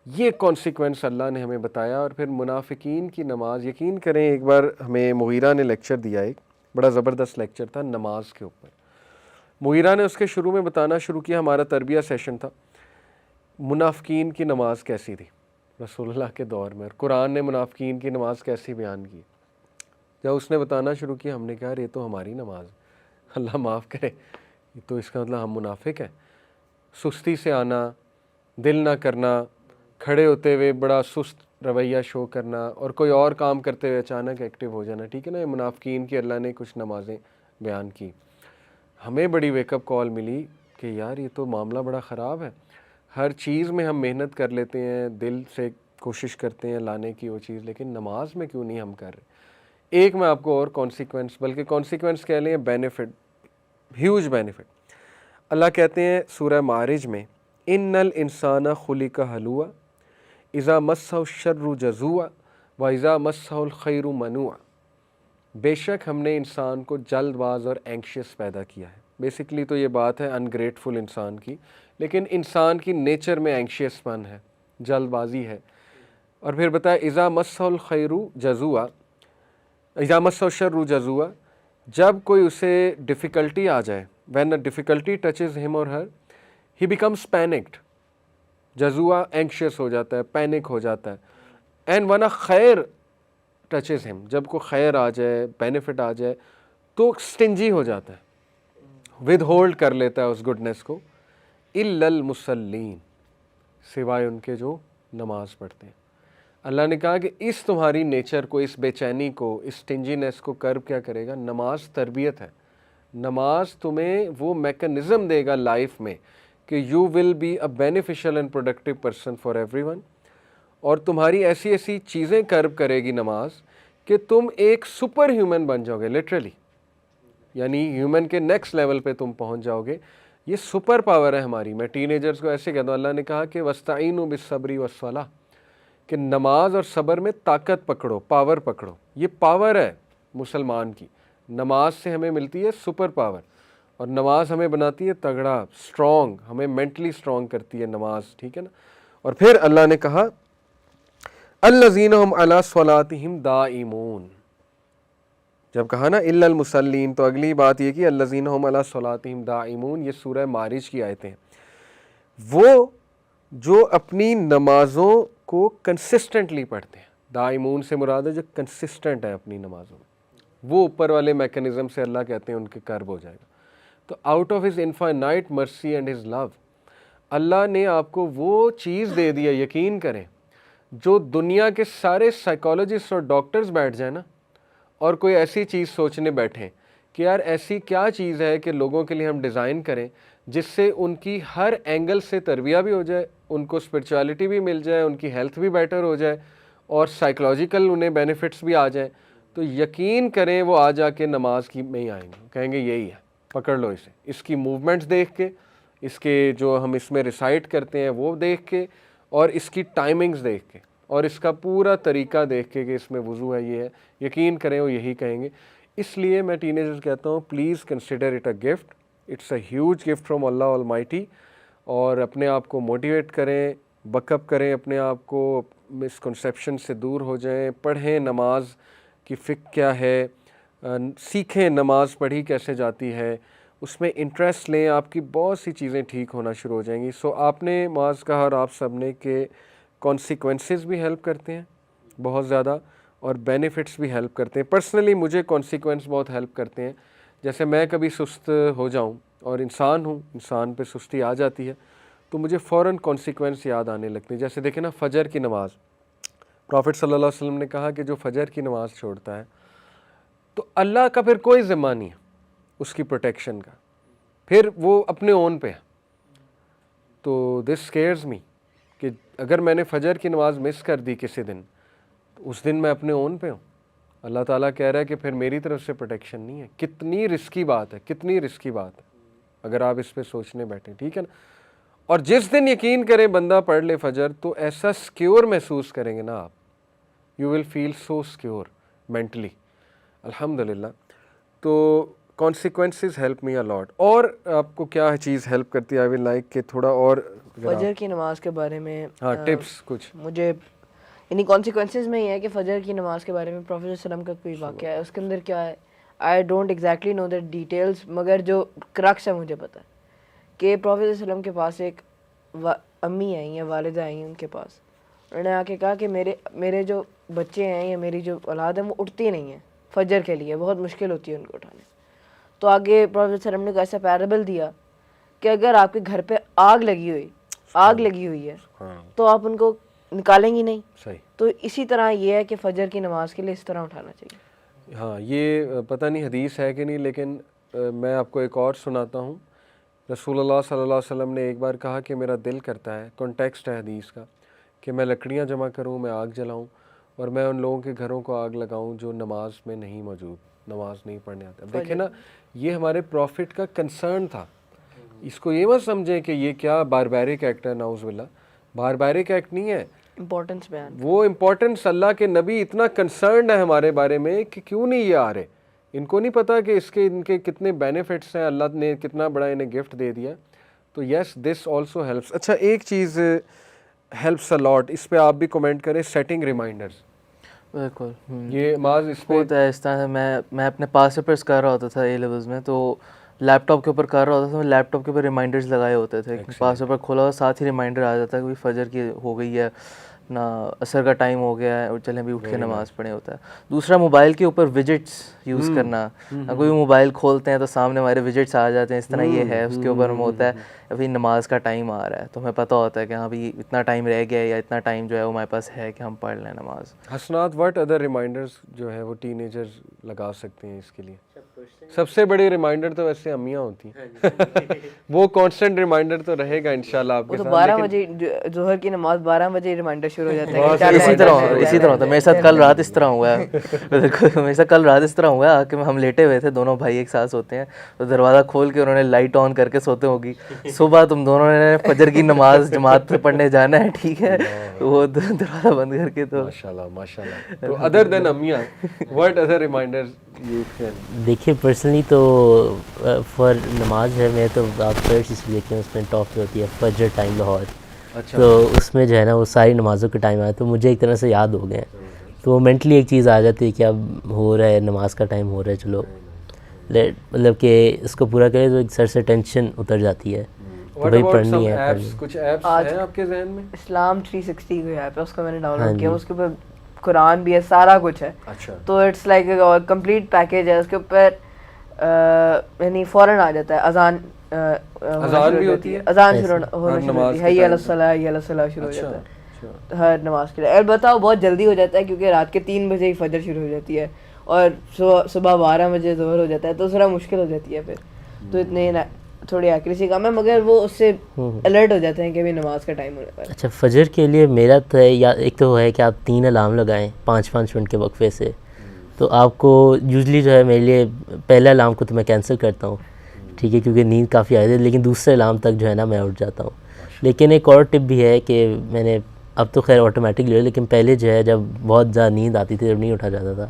Speaker 1: یہ کانسیکوینس اللہ نے ہمیں بتایا. اور پھر منافقین کی نماز, یقین کریں ایک بار ہمیں مغیرہ نے لیکچر دیا, ایک بڑا زبردست لیکچر تھا نماز کے اوپر. مغیرہ نے اس کے شروع میں بتانا شروع کیا, ہمارا تربیہ سیشن تھا, منافقین کی نماز کیسی تھی رسول اللہ کے دور میں, اور قرآن نے منافقین کی نماز کیسی بیان کی. جب اس نے بتانا شروع کیا, ہم نے کہا یہ تو ہماری نماز ہے, اللہ معاف کرے, تو اس کا مطلب ہم منافق ہیں. سستی سے آنا, دل نہ کرنا, کھڑے ہوتے ہوئے بڑا سست رویہ شو کرنا, اور کوئی اور کام کرتے ہوئے اچانک ایکٹیو ہو جانا, ٹھیک ہے نا. یہ منافقین کی اللہ نے کچھ نمازیں بیان کی. ہمیں بڑی ویک اپ کال ملی کہ یار یہ تو معاملہ بڑا خراب ہے. ہر چیز میں ہم محنت کر لیتے ہیں, دل سے کوشش کرتے ہیں لانے کی وہ چیز, لیکن نماز میں کیوں نہیں ہم کر رہے. ایک میں آپ کو اور کانسیکوینس, بلکہ کانسیکوینس کہہ لیں, بینیفٹ, ہیوج بینیفٹ. اللہ کہتے ہیں سورہ معارج میں, ان الانسان خلق ہلوعا اذا مسہ الشر جزوعا واذا مسہ الخیر منوعا. بے شک ہم نے انسان کو جلد باز اور اینکشیس پیدا کیا ہے. بیسکلی تو یہ بات ہے انگریٹفل انسان کی, لیکن انسان کی نیچر میں اینکشیس پن ہے, جلد بازی ہے. اور پھر بتایا اذا مسہ الخیر جزوعا اذا مسہ الشر جزوعا, جب کوئی اسے ڈیفیکلٹی آ جائے, when a difficulty touches him or her, he becomes panicked. جزوعا اینکشیس ہو جاتا ہے, پینک ہو جاتا ہے. and when a خیر ٹچز ہم, جب کوئی خیر آ جائے, بینیفٹ آ جائے, تو سٹنجی ہو جاتا ہے, ود ہولڈ کر لیتا ہے اس گڈنس کو. الا المصلین, سوائے ان کے جو نماز پڑھتے ہیں. اللہ نے کہا کہ اس تمہاری نیچر کو, اس بے چینی کو, اس سٹنجینس کو کرب کیا کرے گا, نماز تربیت ہے. نماز تمہیں وہ میکنزم دے گا لائف میں کہ you will be a beneficial and productive person for everyone. اور تمہاری ایسی ایسی چیزیں کرب کرے گی نماز کہ تم ایک سپر ہیومن بن جاؤ گے, لٹرلی, یعنی ہیومن کے نیکسٹ لیول پہ تم پہنچ جاؤ گے. یہ سپر پاور ہے ہماری. میں ٹین ایجرز کو ایسے کہتا ہوں, اللہ نے کہا کہ وَاسْتَعِینُوا بِالصَّبْرِ وَالصَّلَاةِ, کہ نماز اور صبر میں طاقت پکڑو, پاور پکڑو. یہ پاور ہے مسلمان کی. نماز سے ہمیں ملتی ہے سپر پاور, اور نماز ہمیں بناتی ہے تگڑا, اسٹرانگ, ہمیں مینٹلی اسٹرانگ کرتی ہے نماز, ٹھیک ہے نا. اور پھر اللہ نے کہا الذین هم علی صلاتہم دائمون. جب کہا نا الا المصلین, تو اگلی بات یہ کہ الذین هم علی صلاتہم دائمون, یہ سورہ معارج کی آیتیں ہیں. وہ جو اپنی نمازوں کو کنسسٹنٹلی پڑھتے ہیں, دائمون سے مراد ہے جو کنسسٹنٹ ہے اپنی نمازوں میں, وہ اوپر والے میکنزم سے اللہ کہتے ہیں ان کے کرب ہو جائے گا. تو out of his infinite mercy and his love, Allah نے آپ کو وہ چیز دے دیا, یقین کریں, جو دنیا کے سارے سائیکالوجسٹ اور ڈاکٹرز بیٹھ جائیں نا اور کوئی ایسی چیز سوچنے بیٹھیں کہ یار ایسی کیا چیز ہے کہ لوگوں کے لیے ہم ڈیزائن کریں جس سے ان کی ہر اینگل سے تربیہ بھی ہو جائے, ان کو اسپرچویلٹی بھی مل جائے, ان کی ہیلتھ بھی بیٹر ہو جائے اور سائیکلوجیکل انہیں بینیفٹس بھی آ جائیں, تو یقین کریں وہ آ جا کے نماز کی میں ہی آئیں گے, کہیں گے یہی ہے, پکڑ لو اسے. اس کی موومنٹس دیکھ کے, اس کے جو ہم اس میں ریسائٹ کرتے ہیں وہ دیکھ کے, اور اس کی ٹائمنگز دیکھ کے, اور اس کا پورا طریقہ دیکھ کے کہ اس میں وضو ہے, یہ ہے, یقین کریں وہ یہی کہیں گے. اس لیے میں ٹینیجرز کہتا ہوں please consider it a gift, it's a huge gift from Allah almighty. اور اپنے آپ کو موٹیویٹ کریں, بک اپ کریں اپنے آپ کو, مسکنسیپشن سے دور ہو جائیں, پڑھیں نماز کی فقہ کیا ہے, سیکھیں نماز پڑھی کیسے جاتی ہے, اس میں انٹرسٹ لیں, آپ کی بہت سی چیزیں ٹھیک ہونا شروع ہو جائیں گی. سو آپ نے معاذ کہا اور آپ سب نے کہ کانسیکوینسز بھی ہیلپ کرتے ہیں بہت زیادہ, اور بینیفٹس بھی ہیلپ کرتے ہیں. پرسنلی مجھے کانسیکوینس بہت ہیلپ کرتے ہیں. جیسے میں کبھی سست ہو جاؤں, اور انسان ہوں, انسان پہ سستی آ جاتی ہے, تو مجھے فوراً کانسیکوینس یاد آنے لگتے ہیں. جیسے دیکھیں نا فجر کی نماز, پرافٹ صلی اللہ علیہ وسلم نے کہا کہ جو فجر کی نماز چھوڑتا ہے تو اللہ کا پھر کوئی ذمہ نہیں ہے اس کی پروٹیکشن کا, پھر وہ اپنے اون پہ ہے. تو دس سکیئرز می کہ اگر میں نے فجر کی نماز مس کر دی کسی دن, اس دن میں اپنے اون پہ ہوں. اللہ تعالیٰ کہہ رہا ہے کہ پھر میری طرف سے پروٹیکشن نہیں ہے. کتنی رسکی بات ہے, کتنی رسکی بات ہے اگر آپ اس پہ سوچنے بیٹھیں, ٹھیک ہے نا. اور جس دن یقین کریں بندہ پڑھ لے فجر, تو ایسا سکیور محسوس کریں گے نا آپ, you will feel so secure mentally, الحمدللہ. تو کانسیکوینسز ہیلپ می اے لاٹ. اور آپ کو کیا چیز ہیلپ کرتی ہے, آئی ول لائک کہ تھوڑا اور
Speaker 2: فجر کی نماز کے بارے میں
Speaker 1: ہاں ٹپس کچھ.
Speaker 2: مجھے یعنی کانسیکوینسز میں یہ ہے کہ فجر کی نماز کے بارے میں پروفیسر وسلم کا کوئی واقعہ ہے, اس کے اندر کیا ہے, I don't exactly know that details, مگر جو کرکس ہے مجھے پتہ ہے کہ پروفیسر وسلم کے پاس ایک امی آئی ہیں, والدہ آئی ہیں ان کے پاس, انہوں نے آ کے کہا کہ میرے جو بچے ہیں یا میری جو اولاد ہے وہ اٹھتی نہیں ہیں فجر کے لیے, بہت مشکل ہوتی ہے ان کو اٹھانے. تو آگے پروفیسر وسلم نے ایسا پیرابل دیا کہ اگر آپ کے گھر پہ آگ لگی ہوئی ہے تو آپ ان کو نکالیں گی نہیں.
Speaker 1: صحیح.
Speaker 2: تو اسی طرح یہ ہے کہ فجر کی نماز کے لیے اس طرح اٹھانا چاہیے.
Speaker 1: ہاں یہ پتہ نہیں حدیث ہے کہ نہیں, لیکن میں آپ کو ایک اور سناتا ہوں. رسول اللہ صلی اللہ علیہ وسلم نے ایک بار کہا کہ میرا دل کرتا ہے, کانٹیکسٹ ہے حدیث کا, کہ میں لکڑیاں جمع کروں, میں آگ جلاؤں, اور میں ان لوگوں کے گھروں کو آگ لگاؤں جو نماز میں نہیں موجود, نماز نہیں پڑھنے آتے. اب دیکھیں نا, یہ ہمارے پروفٹ کا کنسرن تھا. اس کو یہ مت سمجھیں کہ یہ کیا باربیرک ایکٹ ہے, نعوذ باللہ, باربیرک ایکٹ نہیں ہے.
Speaker 2: امپورٹنس بیان,
Speaker 1: وہ امپورٹنس, اللہ کے نبی اتنا کنسرنڈ ہے ہمارے بارے میں کہ کیوں نہیں یہ آ رہے. ان کو نہیں پتا کہ ان کے کتنے بینیفٹس ہیں, اللہ نے کتنا بڑا انہیں گفٹ دے دیا. تو یس دس آلسو ہیلپس. اچھا ایک چیز ہیلپس اے لاٹ, اس پہ آپ بھی کمنٹ کریں, سیٹنگ ریمائنڈرز.
Speaker 4: بالکل,
Speaker 1: یہ معاذ اس پہ
Speaker 4: ہوتا ہے اس طرح سے. میں اپنے پاس پیپرس کر رہا ہوتا تھا اے لیولز میں, تو لیپ ٹاپ کے اوپر کر رہا ہوتا تھا, میں لیپ ٹاپ کے اوپر ریمائنڈرز لگائے ہوتے تھے. پاس پیپر کھولا ہوا, ساتھ ہی ریمائنڈر آ جاتا ہے کہ فجر کی ہو گئی ہے, اپنا عصر کا ٹائم ہو گیا ہے, اور چلیں بھی اٹھ کے نماز پڑھیں ہوتا ہے. دوسرا موبائل کے اوپر ویجٹس یوز کرنا. کوئی موبائل کھولتے ہیں تو سامنے ہمارے ویجٹس آ جاتے ہیں, اس طرح یہ ہے, اس کے اوپر ہم ہوتا ہے ابھی نماز کا ٹائم آ رہا ہے, تو ہمیں پتہ ہوتا ہے کہ ہاں بھی اتنا ٹائم رہ گیا ہے, یا اتنا ٹائم جو ہے وہ ہمارے پاس ہے کہ ہم پڑھ لیں نماز.
Speaker 1: حسنات, واٹ ادر ریمائنڈرز جو ہے وہ ٹین ایجرز لگا سکتے ہیں اس کے لیے؟ سب سے بڑی ریمائنڈر تو ویسے امیاں ہوتی ہیں وہ کانسٹنٹ ریمائنڈر تو رہے گا انشاءاللہ آپ
Speaker 2: وہ
Speaker 1: کے
Speaker 2: تو
Speaker 1: ساتھ
Speaker 2: 12 بجے ظہر کی نماز 12 بجے ریمائنڈر شروع ہو جاتا ہے کہ
Speaker 4: اسی طرح ہوتا ہے. میرے ساتھ کل رات اس طرح ہوا ہے میرے ساتھ کل رات اس طرح ہوا ہے کہ ہم لیٹے ہوئے تھے, دونوں بھائی ایک ساتھ سوتے ہیں, تو دروازہ کھول کے انہوں نے لائٹ آن کر کے سوتے ہوگی, صبح تم دونوں نے فجر کی نماز جماعت پہ پڑھنے جانا ہے, ٹھیک ہے, وہ دروازہ بند کر کے. تو
Speaker 1: ماشاءاللہ. تو ادر دین امیاں what other reminders you can?
Speaker 3: دیکھیے پرسنلی تو فار نماز ہے, میں تو آپ فرسٹ اس دیکھیں اس میں ٹاپ پہ ہوتی ہے فجر ٹائم لاہور, تو اس میں جو ہے نا وہ ساری نمازوں کے ٹائم آیا, تو مجھے ایک طرح سے یاد ہو گئے ہیں, تو مینٹلی ایک چیز آ جاتی ہے کہ اب ہو رہا ہے نماز کا ٹائم ہو رہا ہے, چلو مطلب کہ اس کو پورا کرے تو ایک سر سے ٹینشن اتر جاتی ہے, تو بھائی پڑھنی ہے.
Speaker 1: کچھ ایپس ہیں آپ کے ذہن میں؟
Speaker 2: اسلام 360 کوئی ایپ ہے, اس کو میں نے ڈاؤن لوڈ کیا, اس کے اوپر قرآن بھی ہے, سارا کچھ ہے. تو اٹس لائک کمپلیٹ پیکیج ہے, اس کے اوپر یعنی فوراً آ جاتا ہے اذان
Speaker 1: بھی ہوتی ہے,
Speaker 2: اذان شروع ہونا شروع ہوتی ہے, حی علی الصلاۃ حی علی الصلاۃ شروع ہو جاتا ہے ہر نماز کے لیے. البتہ وہ بہت جلدی ہو جاتا ہے کیونکہ رات کے 3 بجے ہی فجر شروع ہو جاتی ہے اور صبح 12 بجے ظہر ہو جاتا ہے, تو ذرا مشکل ہو جاتی ہے پھر, تو اتنے تھوڑی ایکوریسی کم ہے, مگر وہ اس سے الرٹ ہو جاتے ہیں کہ ابھی نماز کا ٹائم ہونے والا ہے.
Speaker 3: اچھا فجر کے لیے میرا تو ہے, یا ایک تو ہے کہ آپ 3 الارم لگائیں 5-5 منٹ کے وقفے سے, تو آپ کو یوزلی جو ہے میرے لیے پہلے الارم کو تو میں کینسل کرتا ہوں, ٹھیک ہے, کیونکہ نیند کافی آئی ہے, لیکن دوسرے الارم تک جو ہے نا میں اٹھ جاتا ہوں. لیکن ایک اور ٹپ بھی ہے کہ میں نے اب تو خیر آٹومیٹک لیا, لیکن پہلے جو ہے جب بہت زیادہ نیند آتی تھی, جب نہیں اٹھا جاتا تھا,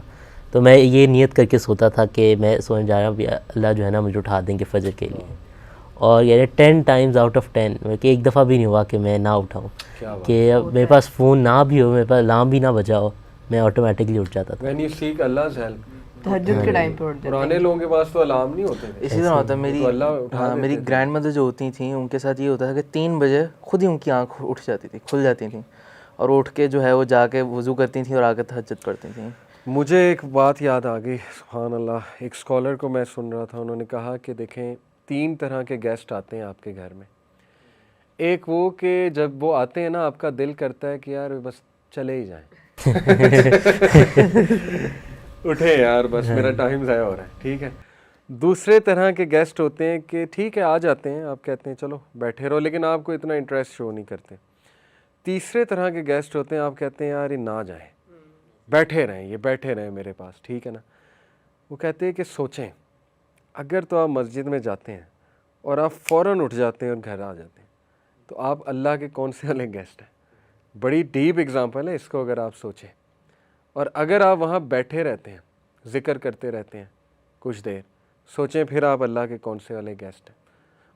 Speaker 3: تو میں یہ نیت کر کے سوتا تھا کہ میں سونے جا رہا ہوں, اللہ جو ہے نا مجھے اٹھا دیں گے فجر کے لیے. اور یعنی 10 ٹائمز آؤٹ آف 10 کہ ایک دفعہ بھی نہیں ہوا کہ میں نہ اٹھاؤں, کہ اب میرے پاس فون نہ بھی ہو, میرے پاس الارم بھی نہ بجا ہو, میں آٹومیٹکلی اٹھ جاتا تھا.
Speaker 1: when you seek Allah's help,
Speaker 2: تہجد کے ٹائم پہ اٹھ جاتے ہیں.
Speaker 1: پرانے لوگوں کے پاس تو الارم نہیں ہوتے تھے,
Speaker 4: اسی طرح ہوتا ہے. میری گرینڈ مدر جو ہوتی تھیں ان کے ساتھ یہ ہوتا تھا کہ 3 بجے خود ہی ان کی آنکھ اٹھ جاتی تھی, کھل جاتی تھیں, اور اٹھ کے جو ہے وہ جا کے وضو کرتی تھیں اور آ کے تہجد پڑھتی تھیں.
Speaker 1: مجھے ایک بات یاد آ گئی, سبحان اللہ, ایک اسکالر کو میں سن رہا تھا, انہوں نے کہا کہ دیکھیں 3 طرح کے گیسٹ آتے ہیں آپ کے گھر میں. ایک وہ کہ جب وہ آتے ہیں نا آپ کا دل کرتا ہے کہ یار بس چلے ہی جائیں, اٹھے یار بس میرا ٹائم ضائع ہو رہا ہے, ٹھیک ہے. دوسرے طرح کے گیسٹ ہوتے ہیں کہ ٹھیک ہے آ جاتے ہیں, آپ کہتے ہیں چلو بیٹھے رہو, لیکن آپ کو اتنا انٹرسٹ شو نہیں کرتے. تیسرے طرح کے گیسٹ ہوتے ہیں, آپ کہتے ہیں یار یہ نہ جائیں, بیٹھے رہیں, یہ بیٹھے رہیں میرے پاس, ٹھیک ہے نا. وہ کہتے ہیں کہ سوچیں, اگر تو آپ مسجد میں جاتے ہیں اور آپ فوراً اٹھ جاتے ہیں اور گھر آ جاتے ہیں, تو آپ اللہ کے کون سے والے گیسٹ ہیں. بڑی ڈیپ اگزامپل ہے اس کو اگر آپ سوچیں. اور اگر آپ وہاں بیٹھے رہتے ہیں, ذکر کرتے رہتے ہیں کچھ دیر, سوچیں پھر آپ اللہ کے کون سے والے گیسٹ ہیں.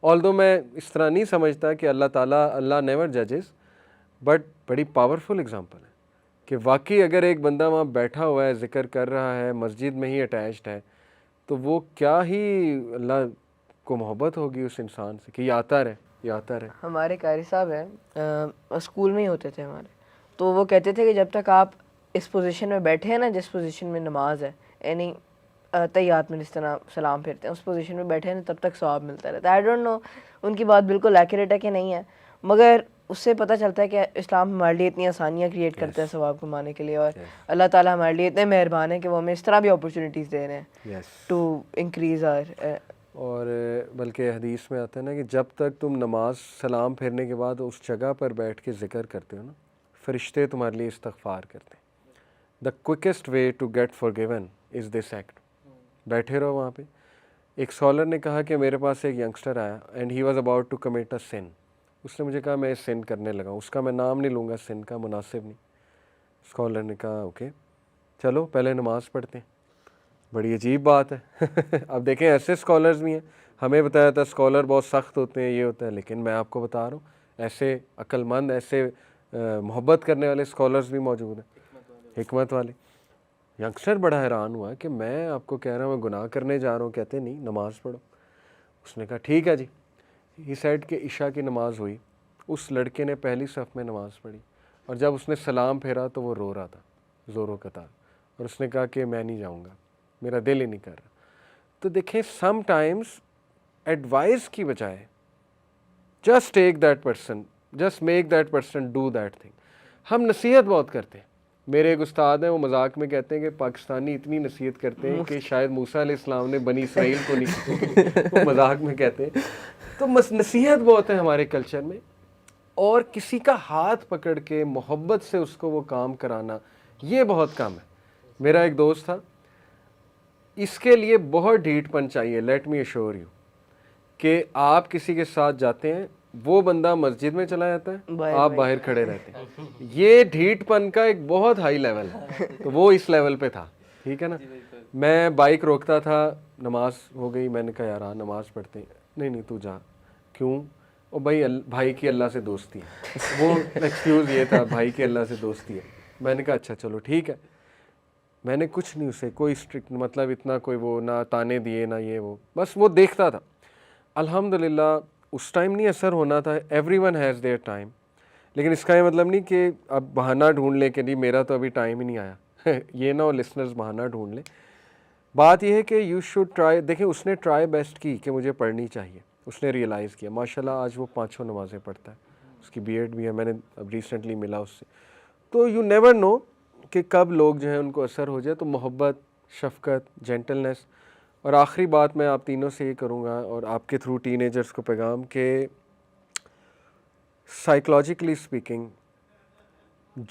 Speaker 1: آلدو میں اس طرح نہیں سمجھتا کہ اللہ تعالیٰ, اللہ نیور ججز, بٹ بڑی پاورفل اگزامپل ہے کہ واقعی اگر ایک بندہ وہاں بیٹھا ہوا ہے, ذکر کر رہا ہے, مسجد میں ہی اٹیچڈ ہے, تو وہ کیا ہی اللہ کو محبت ہوگی اس انسان سے کہ یہ آتا رہے, یہ آتا رہے.
Speaker 2: ہمارے قاری صاحب ہیں, اسکول میں ہی ہوتے تھے ہمارے, تو وہ کہتے تھے کہ جب تک آپ اس پوزیشن میں بیٹھے ہیں نا, جس پوزیشن میں نماز ہے, یعنی تحیات میں جس طرح سلام پھیرتے ہیں, اس پوزیشن میں بیٹھے ہیں تب تک ثواب ملتا رہتا ہے. آئی ڈونٹ نو ان کی بات بالکل ایکوریٹ ہے کہ نہیں ہے, مگر اس سے پتہ چلتا ہے کہ اسلام ہمارے لیے اتنی آسانیاں کریٹ کرتا ہے ثواب کمانے کے لیے, اور اللہ تعالیٰ ہمارے لیے اتنے مہربان ہیں کہ وہ ہمیں اس طرح بھی اپرچونیٹیز دے رہے ہیں ٹو انکریز
Speaker 1: اور بلکہ حدیث میں آتا ہے نا کہ جب تک تم نماز سلام پھیرنے کے بعد اس جگہ پر بیٹھ کے ذکر کرتے ہو نا, فرشتے تمہارے لیے استغفار کرتے ہیں. The quickest way to get forgiven is this act. بیٹھے رہو وہاں پہ. ایک اسکالر نے کہا کہ میرے پاس ایک ینگسٹر آیا and he was about to commit a sin. اس نے مجھے کہا میں سن کرنے لگا ہوں, اس کا میں نام نہیں لوں گا, سن کا مناسب نہیں. اسکالر نے کہا اوکے چلو پہلے نماز پڑھتے ہیں. بڑی عجیب بات ہے. اب دیکھیں ایسے اسکالرز بھی ہیں, ہمیں بتایا تھا اسکالر بہت سخت ہوتے ہیں, یہ ہوتا ہے, لیکن میں آپ کو بتا رہا ہوں ایسے عقل مند, ایسے محبت کرنے والے اسکالرز بھی موجود ہیں, حکمت والے. ینگسٹر بڑا حیران ہوا کہ میں آپ کو کہہ رہا ہوں میں گناہ کرنے جا رہا ہوں, کہتے نہیں نماز پڑھو. اس نے کہا ٹھیک ہے جی. ہی سیڈ کہ عشاء کی نماز ہوئی, اس لڑکے نے پہلی صف میں نماز پڑھی, اور جب اس نے سلام پھیرا تو وہ رو رہا تھا زوروں قطار, اور اس نے کہا کہ میں نہیں جاؤں گا, میرا دل ہی نہیں کر رہا. تو دیکھیں سم ٹائمز ایڈوائز کی بجائے just take that person, just make that person do that thing. ہم نصیحت بہت کرتے ہیں, میرے ایک استاد ہیں وہ مذاق میں کہتے ہیں کہ پاکستانی اتنی نصیحت کرتے ہیں کہ شاید موسیٰ علیہ السلام نے بنی اسرائیل کو نہیں وہ مذاق میں کہتے ہیں. تو نصیحت بہت ہے ہمارے کلچر میں, اور کسی کا ہاتھ پکڑ کے محبت سے اس کو وہ کام کرانا یہ بہت کم ہے. میرا ایک دوست تھا, اس کے لیے بہت ڈھیٹ پن چاہیے, لیٹ می ایشور یو, کہ آپ کسی کے ساتھ جاتے ہیں, وہ بندہ مسجد میں چلا جاتا ہے, آپ باہر کھڑے رہتے ہیں. یہ ڈھیٹ پن کا ایک بہت ہائی لیول ہے, تو وہ اس لیول پہ تھا. ٹھیک ہے نا. میں بائک روکتا تھا, نماز ہو گئی, میں نے کہا یار نماز پڑھتے ہیں, نہیں تو جا. کیوں؟ او بھائی کی اللہ سے دوستی ہے. وہ ایکسکیوز یہ تھا, بھائی کی اللہ سے دوستی ہے. میں نے کہا اچھا چلو ٹھیک ہے. میں نے کچھ نہیں اسے کوئی اسٹرکٹ مطلب اتنا کوئی وہ نہ تانے دیے نہ یہ وہ, بس وہ دیکھتا تھا. الحمدللہ اس ٹائم نہیں اثر ہونا تھا, everyone has their time. لیکن اس کا یہ مطلب نہیں کہ اب بہانہ ڈھونڈ لیں کہ نہیں میرا تو ابھی ٹائم ہی نہیں آیا. یہ نہ ہو لسنرز بہانہ ڈھونڈ لیں. بات یہ ہے کہ یو شوڈ ٹرائی. دیکھیں اس نے ٹرائی بیسٹ کی کہ مجھے پڑھنی چاہیے, اس نے ریئلائز کیا. ماشاءاللہ آج وہ 5 نمازیں پڑھتا ہے, اس کی بی ایڈ بھی ہے, میں نے اب ریسنٹلی ملا اس سے. تو یو نیور نو کہ کب لوگ جو ہیں ان کو اثر ہو جائے. تو محبت, شفقت, جینٹلنس. اور آخری بات میں آپ تینوں سے یہ کروں گا اور آپ کے تھرو ٹین ایجرز کو پیغام کہ سائیکلوجیکلی اسپیکنگ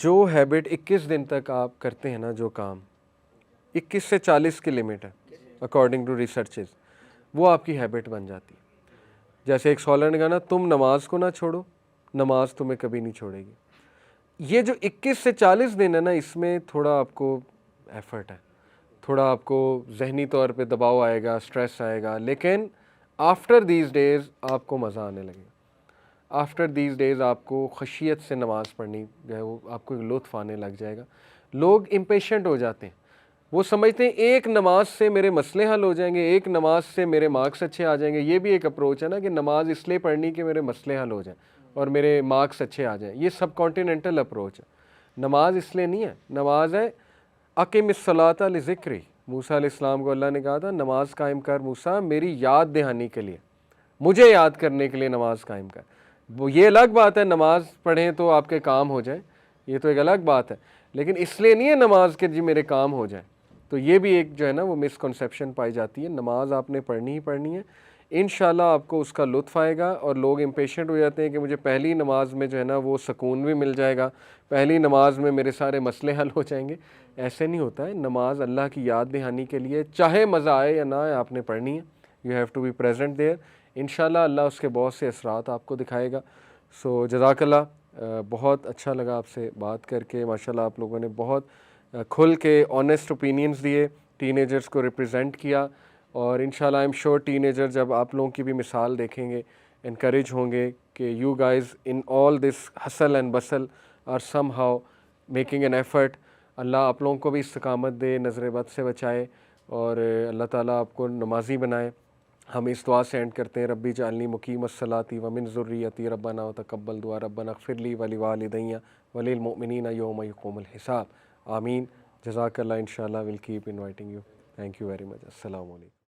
Speaker 1: جو ہیبٹ 21 دن تک آپ کرتے ہیں نا, جو کام 21 سے 40 کی لمٹ ہے اکارڈنگ ٹو ریسرچز, وہ آپ کی ہیبٹ بن جاتی ہے. جیسے ایک سالر نے کہا نا, تم نماز کو نہ چھوڑو, نماز تمہیں کبھی نہیں چھوڑے گی. یہ جو 21 سے 40 دن ہے نا, اس میں تھوڑا آپ کو ایفرٹ ہے, تھوڑا آپ کو ذہنی طور پہ دباؤ آئے گا, اسٹریس آئے گا, لیکن آفٹر دیز ڈیز آپ کو مزہ آنے لگے گا. آفٹر دیز ڈیز آپ کو خشیت سے نماز پڑھنی جو ہے وہ آپ کو لطف آنے لگ جائے گا. لوگ امپیشنٹ ہو جاتے ہیں, وہ سمجھتے ہیں ایک نماز سے میرے مسئلے حل ہو جائیں گے, ایک نماز سے میرے مارکس اچھے آ جائیں گے. یہ بھی ایک اپروچ ہے نا کہ نماز اس لیے پڑھنی کہ میرے مسئلے حل ہو جائیں اور میرے مارکس اچھے آ جائیں. یہ سب کانٹیننٹل اپروچ ہے. نماز اس لیے نہیں ہے, نماز ہے اقم الصلاۃ لذکری. موسیٰ علیہ السلام کو اللہ نے کہا تھا نماز قائم کر موسیٰ, میری یاد دہانی کے لیے, مجھے یاد کرنے کے لیے نماز قائم کر. وہ یہ الگ بات ہے نماز پڑھیں تو آپ کے کام ہو جائیں, یہ تو ایک الگ بات ہے, لیکن اس لیے نہیں ہے نماز کہ جی میرے کام ہو جائیں. تو یہ بھی ایک جو ہے نا وہ مسکنسیپشن پائی جاتی ہے. نماز آپ نے پڑھنی ہی پڑھنی ہے, انشاءاللہ آپ کو اس کا لطف آئے گا. اور لوگ امپیشنٹ ہو جاتے ہیں کہ مجھے پہلی نماز میں جو ہے نا وہ سکون بھی مل جائے گا, پہلی نماز میں میرے سارے مسئلے حل ہو جائیں گے. ایسے نہیں ہوتا ہے. نماز اللہ کی یاد دہانی کے لیے, چاہے مزہ آئے یا نہ آئے, آپ نے پڑھنی ہے. You have to be present there. انشاءاللہ اللہ اس کے بہت سے اثرات آپ کو دکھائے گا. سو جزاک اللہ, بہت اچھا لگا آپ سے بات کر کے. ماشاءاللہ آپ لوگوں نے بہت کھل کے آنیسٹ اوپینینز دیے, ٹین ایجرز کو ریپرزینٹ کیا. اور انشاءاللہ I am sure ten ager جب آپ لوگوں کی بھی مثال دیکھیں گے, انکریج ہوں گے کہ you guys in all this hustle and bustle are somehow making an effort. Allah آپ لوگوں کو بھی استقامت دے, نظر بد سے بچائے, اور اللہ تعالیٰ آپ کو نمازی بنائے. ہم اس دعا سے اینڈ کرتے ہیں, ربی جعلنی مقیم الصلاۃ ومن ذریتی ربنا وتقبل دعا ربنا اغفر لی ولوالدی وللمؤمنین یوم یقوم الحساب. آمین. جزاک اللہ. انشاءاللہ we'll keep inviting you. Thank you very much. السلام علیکم.